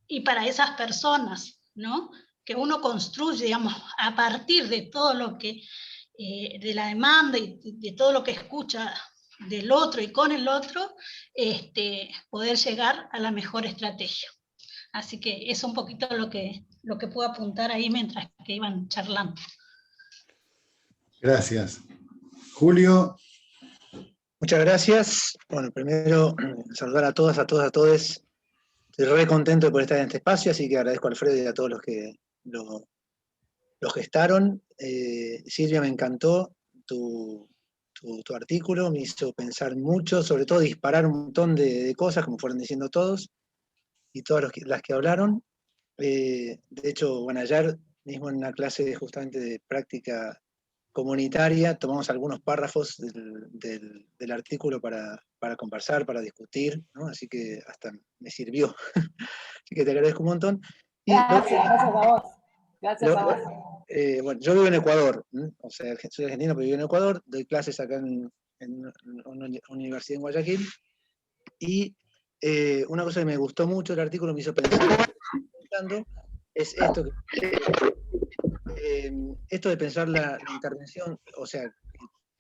y para esas personas, ¿no? Que uno construye, digamos, a partir de todo lo que, de la demanda y de todo lo que escucha del otro y con el otro, poder llegar a la mejor estrategia. Así que eso es un poquito lo que puedo apuntar ahí mientras que iban charlando. Gracias. Julio. Muchas gracias. Bueno, primero saludar a todas, a todos, a todos. Estoy re contento por estar en este espacio, así que agradezco a Alfredo y a todos los que lo gestaron. Silvia, me encantó tu artículo, me hizo pensar mucho, sobre todo disparar un montón de cosas, como fueron diciendo todos, y todas las que hablaron. De hecho, bueno, ayer mismo en una clase justamente de práctica comunitaria, tomamos algunos párrafos del artículo para conversar, para discutir, ¿no? Así que hasta me sirvió. Así que te agradezco un montón. Gracias a vos. Gracias a vos. Bueno, yo vivo en Ecuador, o sea, soy argentino, pero vivo en Ecuador, doy clases acá en una universidad en Guayaquil, y una cosa que me gustó mucho del artículo, me hizo pensar, es esto de pensar la intervención, o sea,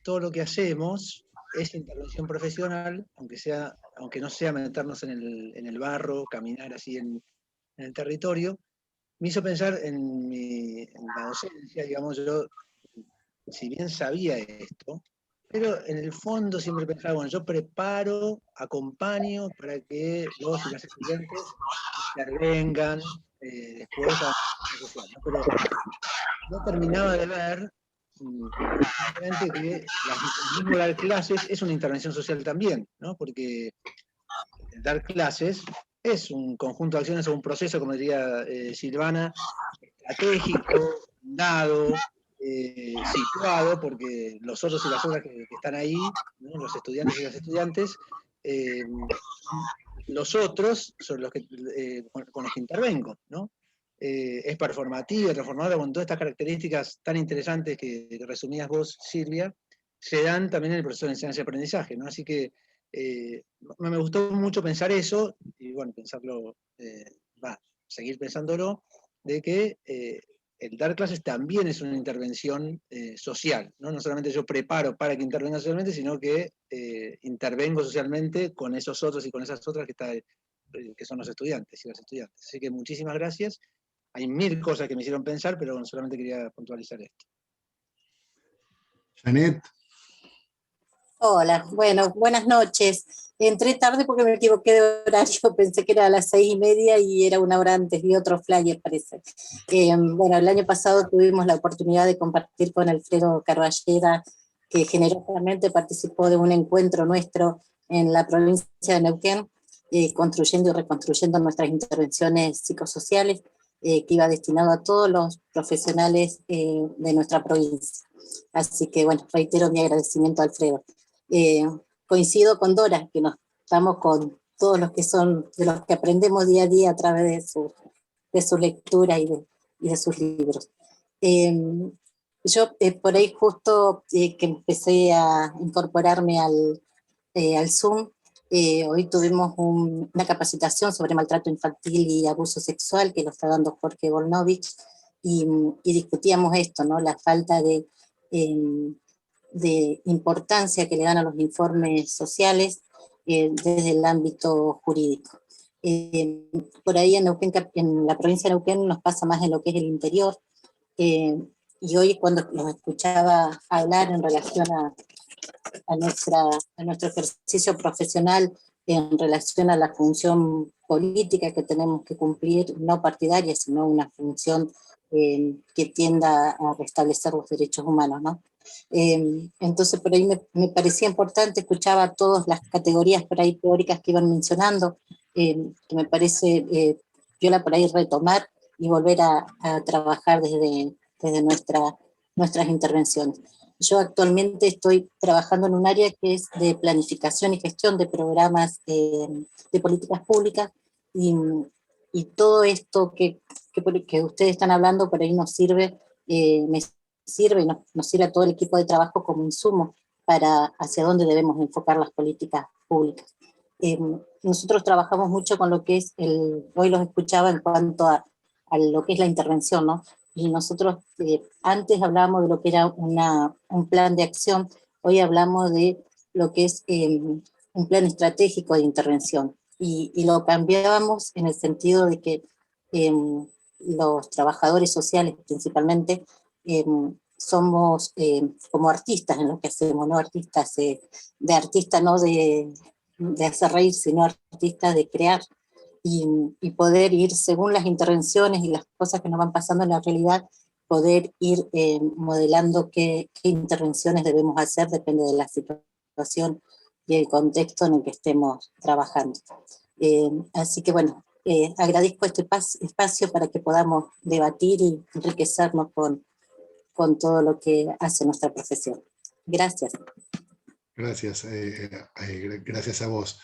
todo lo que hacemos es intervención profesional, aunque no sea meternos en el barro, caminar así en el territorio. Me hizo pensar en la docencia, digamos, yo, si bien sabía esto, pero en el fondo siempre pensaba, bueno, yo preparo, acompaño para que los y las estudiantes intervengan después a la social, ¿no? Pero no terminaba de ver que el mismo dar clases es una intervención social también, ¿no? Porque dar clases es un conjunto de acciones o un proceso, como diría Silvana, estratégico, dado, situado, porque los otros y las otras que están ahí, ¿no? Los estudiantes y las estudiantes, los otros son los que, con los que intervengo, ¿no? Es performativa, transformadora, con todas estas características tan interesantes que resumías vos, Silvia, se dan también en el proceso de enseñanza y aprendizaje, ¿no? Así que me gustó mucho pensar eso, y bueno, pensarlo, seguir pensándolo, de que el dar clases también es una intervención social, ¿no? No solamente yo preparo para que intervenga socialmente, sino que intervengo socialmente con esos otros y con esas otras que son los estudiantes y las estudiantes. Así que muchísimas gracias. Hay 1000 cosas que me hicieron pensar, pero bueno, solamente quería puntualizar esto. Janet. Hola, bueno, buenas noches. Entré tarde porque me equivoqué de horario, pensé que era a las 6:30 y era una hora antes, vi otro flyer, parece. Bueno, el año pasado tuvimos la oportunidad de compartir con Alfredo Carballeda, que generosamente participó de un encuentro nuestro en la provincia de Neuquén, construyendo y reconstruyendo nuestras intervenciones psicosociales, que iba destinado a todos los profesionales de nuestra provincia. Así que, bueno, reitero mi agradecimiento a Alfredo. Coincido con Dora, que nos estamos con todos los que son, de los que aprendemos día a día a través de su lectura y de sus libros. Yo por ahí justo que empecé a incorporarme al Zoom, hoy tuvimos una capacitación sobre maltrato infantil y abuso sexual que lo está dando Jorge Volnovich, y discutíamos esto, ¿no? La falta de importancia que le dan a los informes sociales desde el ámbito jurídico. Por ahí en Neuquén, en la provincia de Neuquén nos pasa más en lo que es el interior, y hoy cuando los escuchaba hablar en relación a nuestro ejercicio profesional en relación a la función política que tenemos que cumplir, no partidaria, sino una función que tienda a restablecer los derechos humanos, ¿no? Entonces por ahí me parecía importante, escuchaba todas las categorías por ahí teóricas que iban mencionando, que me parece piola por ahí retomar y volver a trabajar desde nuestras intervenciones. Yo actualmente estoy trabajando en un área que es de planificación y gestión de programas de políticas públicas, y todo esto que ustedes están hablando por ahí nos sirve, me sirve y nos sirve a todo el equipo de trabajo como insumo para hacia dónde debemos enfocar las políticas públicas. Nosotros trabajamos mucho con lo que es hoy los escuchaba en cuanto a lo que es la intervención, ¿no? Y nosotros antes hablábamos de lo que era un plan de acción, hoy hablamos de lo que es un plan estratégico de intervención, y lo cambiábamos en el sentido de que los trabajadores sociales principalmente somos como artistas en lo que hacemos, no artistas de artista, no de hacer reír, sino artistas de crear, y poder ir según las intervenciones y las cosas que nos van pasando en la realidad, poder ir modelando qué intervenciones debemos hacer, depende de la situación y el contexto en el que estemos trabajando. Así que bueno, agradezco este espacio para que podamos debatir y enriquecernos con todo lo que hace nuestra profesión. Gracias. Gracias, gracias a vos.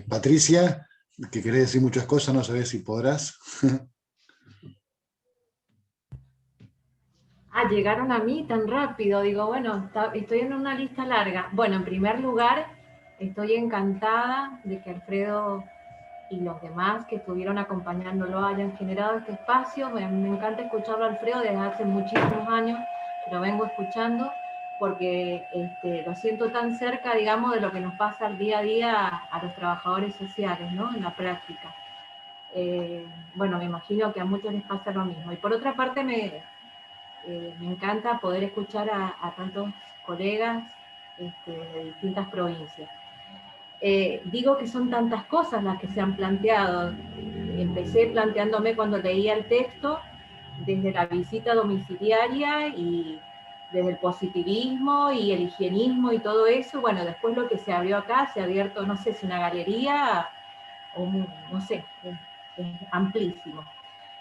Patricia, que querés decir muchas cosas, no sabés si podrás. Llegaron a mí tan rápido, digo, bueno, estoy en una lista larga. Bueno, en primer lugar, estoy encantada de que Alfredo y los demás que estuvieron acompañándolo hayan generado este espacio. Me encanta escucharlo a Alfredo desde hace muchísimos años, lo vengo escuchando, porque lo siento tan cerca, digamos, de lo que nos pasa al día a día a los trabajadores sociales, ¿no? En la práctica. Bueno, me imagino que a muchos les pasa lo mismo. Y por otra parte, me encanta poder escuchar a tantos colegas de distintas provincias. Digo que son tantas cosas las que se han planteado. Empecé planteándome cuando leía el texto, desde la visita domiciliaria y desde el positivismo y el higienismo y todo eso. Bueno, después lo que se abrió acá, se ha abierto, no sé si una galería, o no sé, es amplísimo.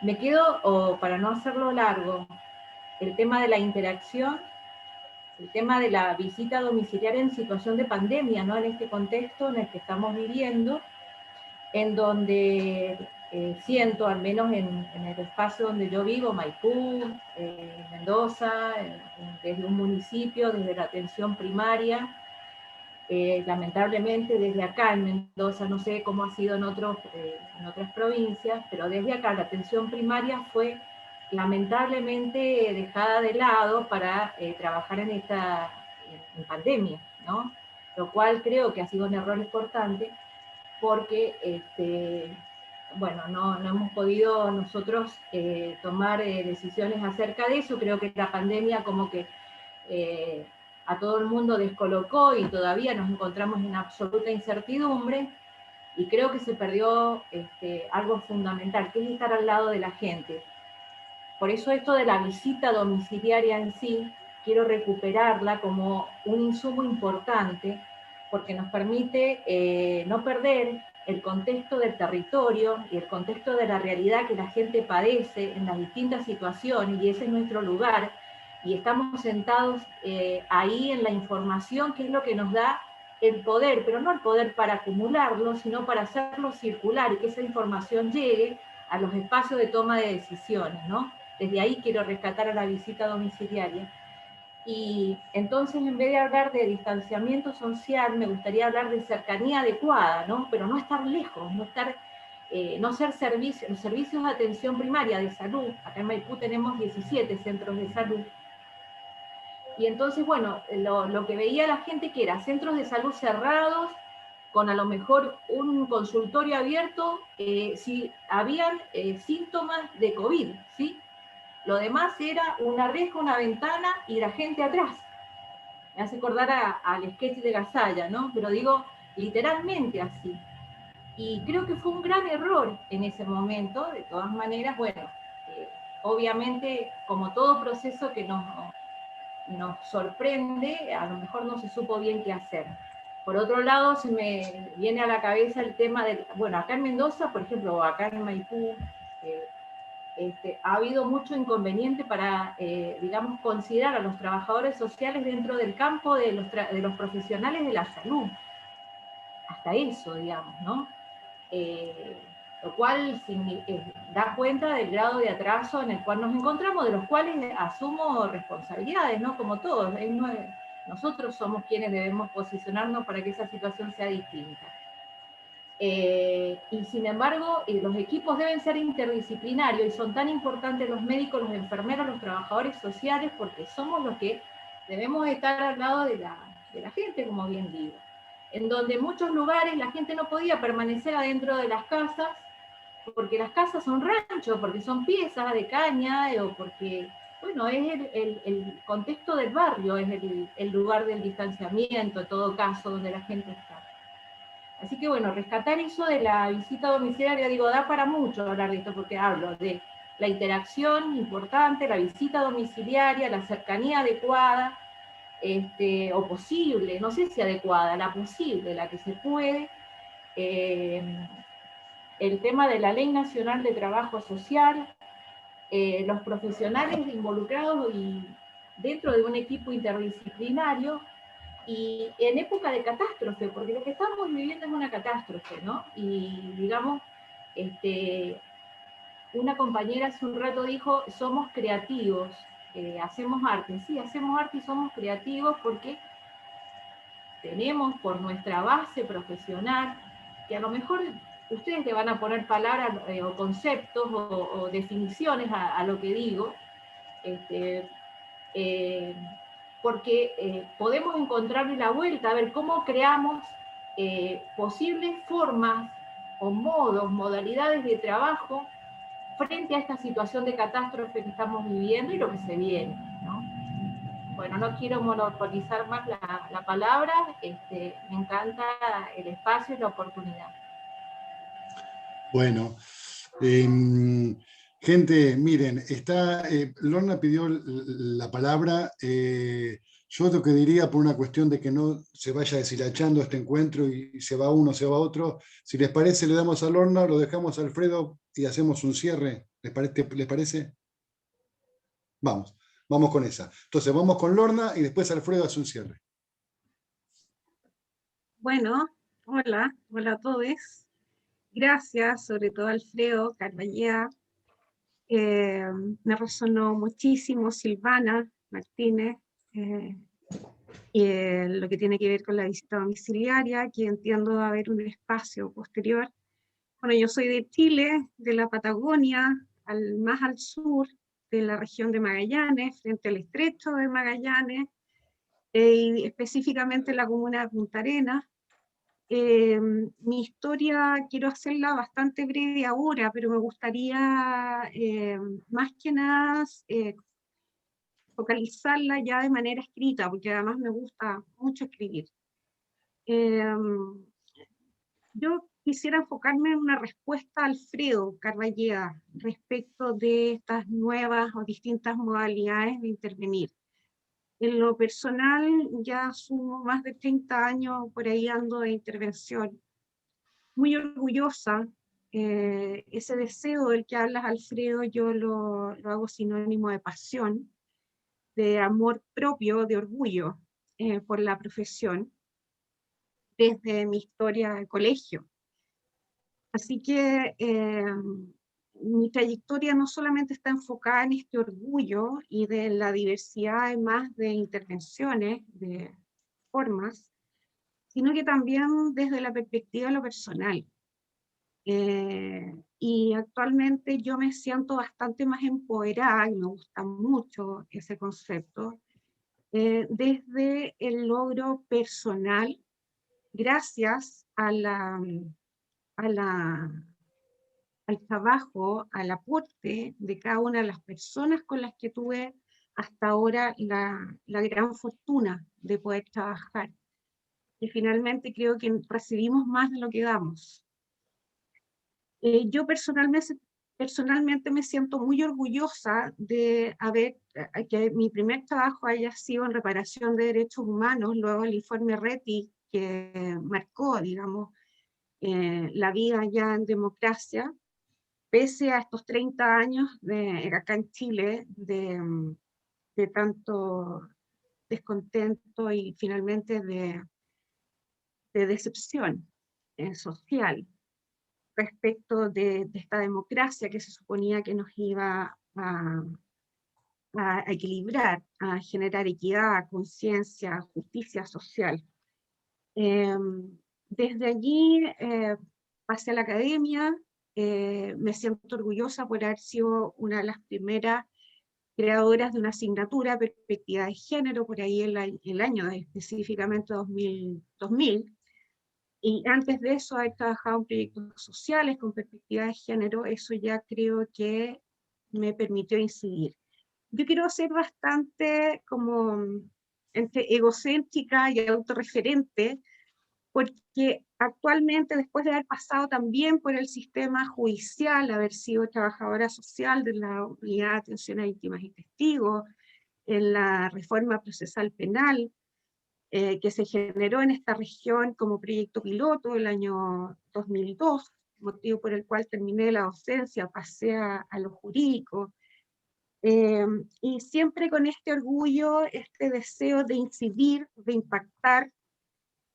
Me quedo, para no hacerlo largo, el tema de la interacción, el tema de la visita domiciliaria en situación de pandemia, ¿no? En este contexto en el que estamos viviendo, en donde siento, al menos en el espacio donde yo vivo, Maipú, Mendoza, desde un municipio, desde la atención primaria, lamentablemente desde acá en Mendoza, no sé cómo ha sido en otras provincias, pero desde acá la atención primaria fue lamentablemente dejada de lado para trabajar en pandemia, ¿no? Lo cual creo que ha sido un error importante, porque bueno, no hemos podido nosotros tomar decisiones acerca de eso. Creo que la pandemia como que a todo el mundo descolocó y todavía nos encontramos en absoluta incertidumbre, y creo que se perdió algo fundamental, que es estar al lado de la gente. Por eso esto de la visita domiciliaria en sí, quiero recuperarla como un insumo importante, porque nos permite no perder el contexto del territorio y el contexto de la realidad que la gente padece en las distintas situaciones, y ese es nuestro lugar, y estamos sentados ahí en la información, que es lo que nos da el poder, pero no el poder para acumularlo, sino para hacerlo circular y que esa información llegue a los espacios de toma de decisiones, ¿no? Desde ahí quiero rescatar a la visita domiciliaria. Y entonces, en vez de hablar de distanciamiento social, me gustaría hablar de cercanía adecuada, ¿no? Pero no estar lejos, no ser los servicios de atención primaria de salud. Acá en Maipú tenemos 17 centros de salud. Y entonces, bueno, lo que veía la gente que era centros de salud cerrados, con a lo mejor un consultorio abierto, si habían síntomas de COVID, ¿sí? Lo demás era una reja, una ventana y la gente atrás. Me hace acordar al sketch de Gasalla, ¿no? Pero digo, literalmente así. Y creo que fue un gran error en ese momento. De todas maneras, bueno, obviamente, como todo proceso que nos sorprende, a lo mejor no se supo bien qué hacer. Por otro lado, se me viene a la cabeza el tema de, bueno, acá en Mendoza, por ejemplo, acá en Maipú, ha habido mucho inconveniente para, digamos, considerar a los trabajadores sociales dentro del campo de los profesionales de la salud. Hasta eso, digamos, ¿no? Lo cual da cuenta del grado de atraso en el cual nos encontramos, de los cuales asumo responsabilidades, ¿no? Como todos. Nosotros somos quienes debemos posicionarnos para que esa situación sea distinta. Y sin embargo, los equipos deben ser interdisciplinarios y son tan importantes los médicos, los enfermeros, los trabajadores sociales, porque somos los que debemos estar al lado de la gente, como bien digo. En donde en muchos lugares la gente no podía permanecer adentro de las casas, porque las casas son ranchos, porque son piezas de caña, o porque, bueno, es el contexto del barrio, es el lugar del distanciamiento, en todo caso, donde la gente está. Así que bueno, rescatar eso de la visita domiciliaria, digo, da para mucho hablar de esto, porque hablo de la interacción importante, la visita domiciliaria, la cercanía adecuada, o posible, no sé si adecuada, la posible, la que se puede, el tema de la Ley Nacional de Trabajo Social, los profesionales involucrados y dentro de un equipo interdisciplinario, y en época de catástrofe, porque lo que estamos viviendo es una catástrofe, ¿no? Y digamos, una compañera hace un rato dijo, somos creativos, hacemos arte. Sí, hacemos arte y somos creativos porque tenemos por nuestra base profesional, que a lo mejor ustedes le van a poner palabras o conceptos o definiciones a lo que digo, porque podemos encontrarle la vuelta, a ver cómo creamos posibles formas o modos, modalidades de trabajo frente a esta situación de catástrofe que estamos viviendo y lo que se viene, ¿no? Bueno, no quiero monopolizar más la palabra, me encanta el espacio y la oportunidad. Bueno, gente, miren, Lorna pidió la palabra. Yo lo que diría, por una cuestión de que no se vaya deshilachando este encuentro y se va uno, se va otro, si les parece, le damos a Lorna, lo dejamos a Alfredo y hacemos un cierre. ¿Les parece? Vamos con esa. Entonces, vamos con Lorna y después Alfredo hace un cierre. Bueno, hola a todos. Gracias, sobre todo Alfredo Carballeda. Me resonó muchísimo Silvana Martínez, lo que tiene que ver con la visita domiciliaria, que entiendo va a haber un espacio posterior. Bueno, yo soy de Chile, de la Patagonia, más al sur, de la región de Magallanes, frente al estrecho de Magallanes, y específicamente en la comuna de Punta Arenas. Mi historia quiero hacerla bastante breve ahora, pero me gustaría más que nada focalizarla ya de manera escrita, porque además me gusta mucho escribir. Yo quisiera enfocarme en una respuesta a Alfredo Carballeda respecto de estas nuevas o distintas modalidades de intervenir. En lo personal, ya sumo más de 30 años por ahí ando de intervención. Muy orgullosa, ese deseo del que hablas, Alfredo, yo lo hago sinónimo de pasión, de amor propio, de orgullo por la profesión, desde mi historia de colegio. Así que mi trayectoria no solamente está enfocada en este orgullo y de la diversidad además de intervenciones, de formas, sino que también desde la perspectiva de lo personal. Y actualmente yo me siento bastante más empoderada, y me gusta mucho ese concepto, desde el logro personal, gracias al trabajo, al aporte de cada una de las personas con las que tuve hasta ahora la gran fortuna de poder trabajar. que finalmente creo que recibimos más de lo que damos. Yo personalmente me siento muy orgullosa de que mi primer trabajo haya sido en reparación de derechos humanos, luego el informe Reti, que marcó, digamos, la vida ya en democracia, pese a estos 30 años acá en Chile de tanto descontento y finalmente de decepción social respecto de esta democracia que se suponía que nos iba a equilibrar, a generar equidad, conciencia, justicia social. Desde allí pasé a la academia, me siento orgullosa por haber sido una de las primeras creadoras de una asignatura, perspectiva de género, por ahí el año específicamente 2000. Y antes de eso, haber trabajado en proyectos sociales con perspectiva de género, eso ya creo que me permitió incidir. Yo quiero ser bastante como entre egocéntrica y autorreferente, porque actualmente, después de haber pasado también por el sistema judicial, haber sido trabajadora social de la Unidad de Atención a Víctimas y Testigos, en la reforma procesal penal, que se generó en esta región como proyecto piloto el año 2002, motivo por el cual terminé la docencia, pasé a lo jurídico, y siempre con este orgullo, este deseo de incidir, de impactar,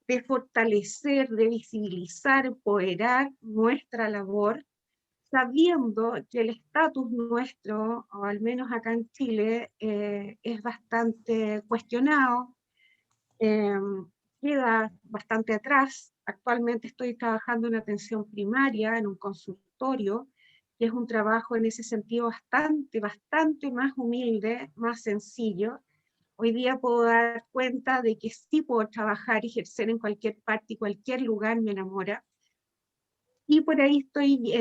de fortalecer, de visibilizar, empoderar nuestra labor, sabiendo que el estatus nuestro, o al menos acá en Chile, es bastante cuestionado, queda bastante atrás. Actualmente estoy trabajando en atención primaria, en un consultorio, que es un trabajo en ese sentido bastante más humilde, más sencillo. Hoy día puedo dar cuenta de que sí puedo trabajar y ejercer en cualquier parte y cualquier lugar me enamora. Y por ahí estoy,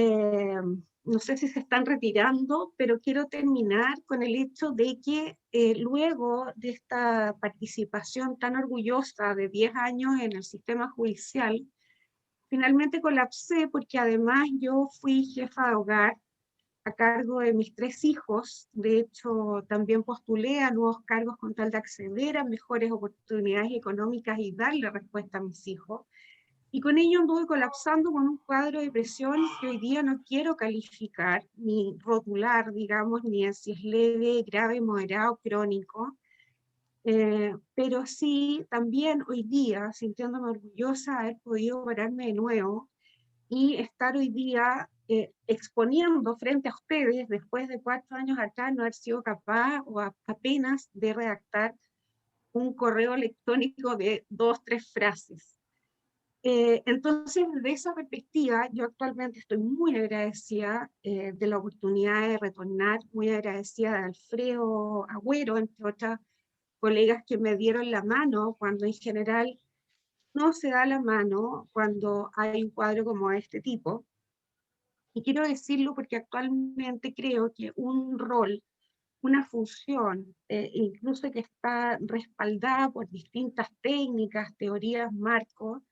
no sé si se están retirando, pero quiero terminar con el hecho de que luego de esta participación tan orgullosa de 10 años en el sistema judicial, finalmente colapsé porque además yo fui jefa de hogar a cargo de mis 3 hijos. De hecho, también postulé a nuevos cargos con tal de acceder a mejores oportunidades económicas y darle respuesta a mis hijos. Y con ello anduve colapsando con un cuadro de depresión que hoy día no quiero calificar, ni rotular, digamos, ni si es leve, grave, moderado, crónico. Pero sí, también hoy día, sintiéndome orgullosa de haber podido pararme de nuevo y estar hoy día exponiendo frente a ustedes, después de 4 años atrás, no haber sido capaz o apenas de redactar un correo electrónico de 2, 3 frases. Entonces, desde esa perspectiva, yo actualmente estoy muy agradecida de la oportunidad de retornar, muy agradecida de Alfredo Agüero, entre otras colegas que me dieron la mano, cuando en general no se da la mano cuando hay un cuadro como este tipo. Y quiero decirlo porque actualmente creo que un rol, una función, incluso que está respaldada por distintas técnicas, teorías, marcos,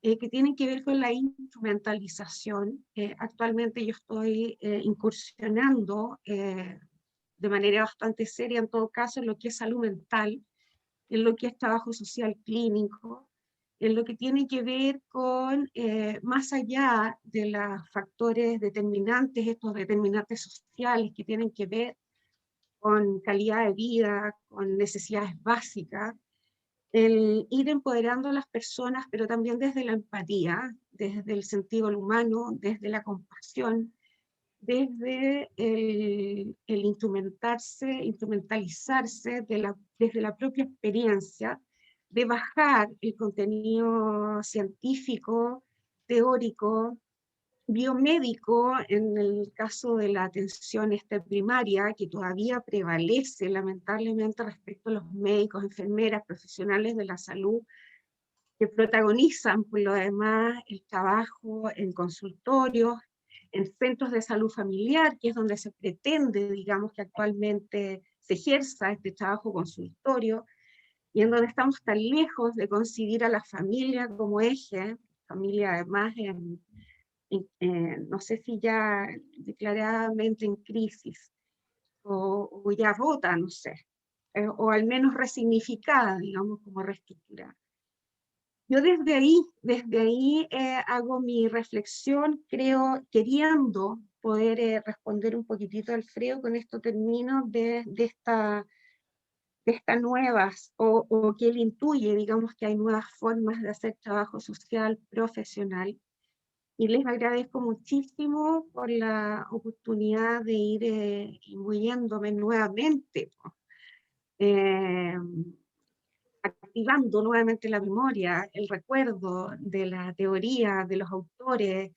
que tienen que ver con la instrumentalización. Actualmente yo estoy incursionando de manera bastante seria, en todo caso, en lo que es salud mental, en lo que es trabajo social clínico, en lo que tiene que ver con, más allá de los factores determinantes, estos determinantes sociales que tienen que ver con calidad de vida, con necesidades básicas, el ir empoderando a las personas, pero también desde la empatía, desde el sentido humano, desde la compasión, desde el instrumentalizarse desde la propia experiencia, de bajar el contenido científico, teórico, biomédico, en el caso de la atención primaria, que todavía prevalece lamentablemente respecto a los médicos, enfermeras, profesionales de la salud, que protagonizan por lo demás el trabajo en consultorios, en centros de salud familiar, que es donde se pretende, digamos, que actualmente se ejerza este trabajo consultorio, y en donde estamos tan lejos de concebir a la familia como eje, familia además no sé si ya declaradamente en crisis, o ya rota, no sé, o al menos resignificada, digamos, como reestructurada. Yo desde ahí hago mi reflexión, creo, queriendo poder responder un poquitito a Alfredo, con esto termino, de estas nuevas, o que él intuye, digamos, que hay nuevas formas de hacer trabajo social profesional. Y les agradezco muchísimo por la oportunidad de ir imbuyéndome nuevamente, activando nuevamente la memoria, el recuerdo de la teoría, de los autores,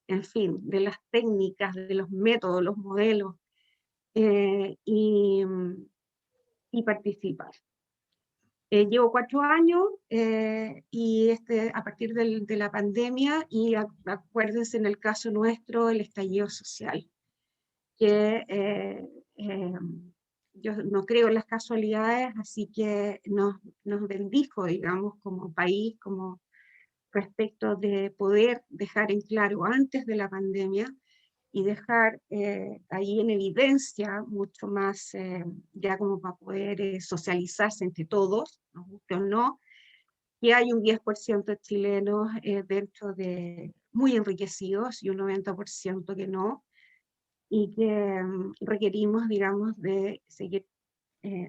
en fin, de las técnicas, de los métodos, los modelos, y participar. Llevo 4 años y a partir de la pandemia, y acuérdense en el caso nuestro, el estallido social, que yo no creo en las casualidades, así que nos bendijo, digamos, como país, como respecto de poder dejar en claro antes de la pandemia y dejar ahí en evidencia mucho más, ya como para poder socializarse entre todos, nos guste o no, que hay un 10% de chilenos dentro de muy enriquecidos y un 90% que no, y que requerimos, digamos, de seguir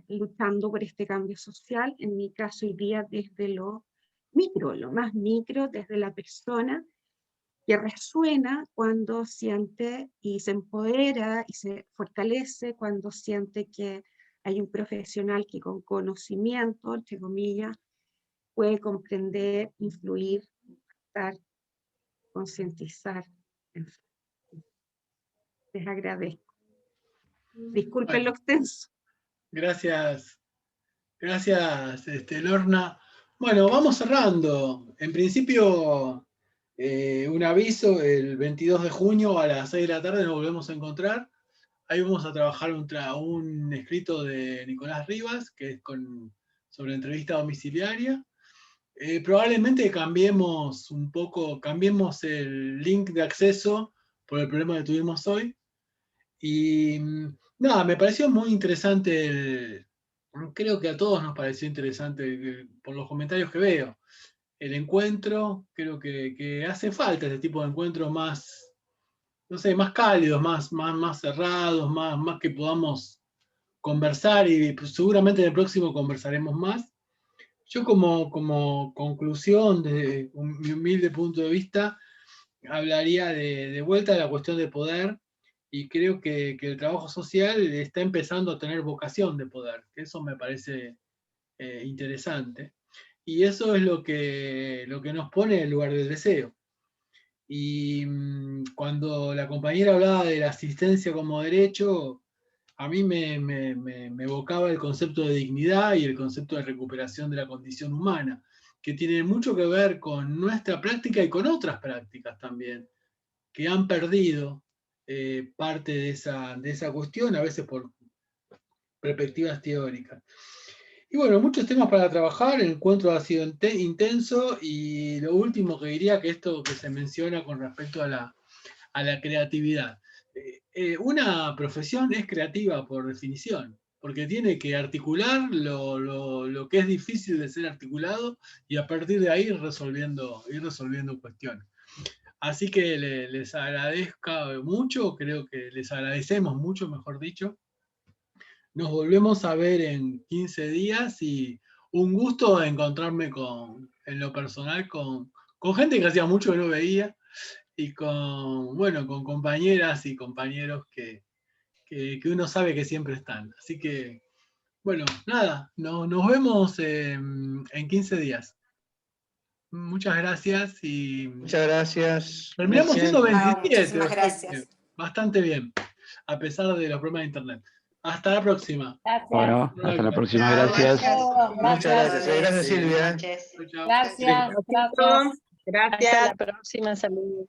luchando por este cambio social, en mi caso hoy día desde lo micro, lo más micro, desde la persona, que resuena cuando siente y se empodera y se fortalece cuando siente que hay un profesional que con conocimiento, entre comillas, puede comprender, influir, impactar, concientizar. En fin. Les agradezco. Disculpen lo extenso. Gracias, Lorna. Bueno, vamos cerrando. En principio, un aviso, el 22 de junio a las 6 de la tarde nos volvemos a encontrar. Ahí vamos a trabajar un escrito de Nicolás Rivas, que es sobre entrevista domiciliaria. Probablemente cambiemos el link de acceso por el problema que tuvimos hoy. Y nada, me pareció muy interesante, creo que a todos nos pareció interesante por los comentarios que veo. El encuentro, creo que hace falta este tipo de encuentros más, no sé, más cálidos, más cerrados, más que podamos conversar, y pues, seguramente en el próximo conversaremos más. Yo como conclusión, desde mi humilde punto de vista, hablaría de vuelta de la cuestión de poder, y creo que el trabajo social está empezando a tener vocación de poder, que eso me parece interesante. Y eso es lo que nos pone en el lugar del deseo. Y cuando la compañera hablaba de la asistencia como derecho, a mí me evocaba el concepto de dignidad y el concepto de recuperación de la condición humana, que tiene mucho que ver con nuestra práctica y con otras prácticas también, que han perdido parte de esa cuestión, a veces por perspectivas teóricas. Y bueno, muchos temas para trabajar, el encuentro ha sido intenso, y lo último que diría, que esto que se menciona con respecto a la creatividad. Una profesión es creativa por definición, porque tiene que articular lo que es difícil de ser articulado, y a partir de ahí ir resolviendo cuestiones. Así que les agradezco mucho, creo que les agradecemos mucho, mejor dicho. Nos volvemos a ver en 15 días, y un gusto encontrarme en lo personal con gente que hacía mucho que no veía, y con compañeras y compañeros que uno sabe que siempre están. Así que, bueno, nada, nos vemos en 15 días. Muchas gracias. Muchas gracias. Terminamos siendo 27. Muchísimas gracias. Bastante bien, a pesar de los problemas de internet. Hasta la próxima. Gracias. Bueno, hasta la próxima, gracias. Muchas gracias. Gracias, Silvia. Gracias. Hasta la próxima, saludos.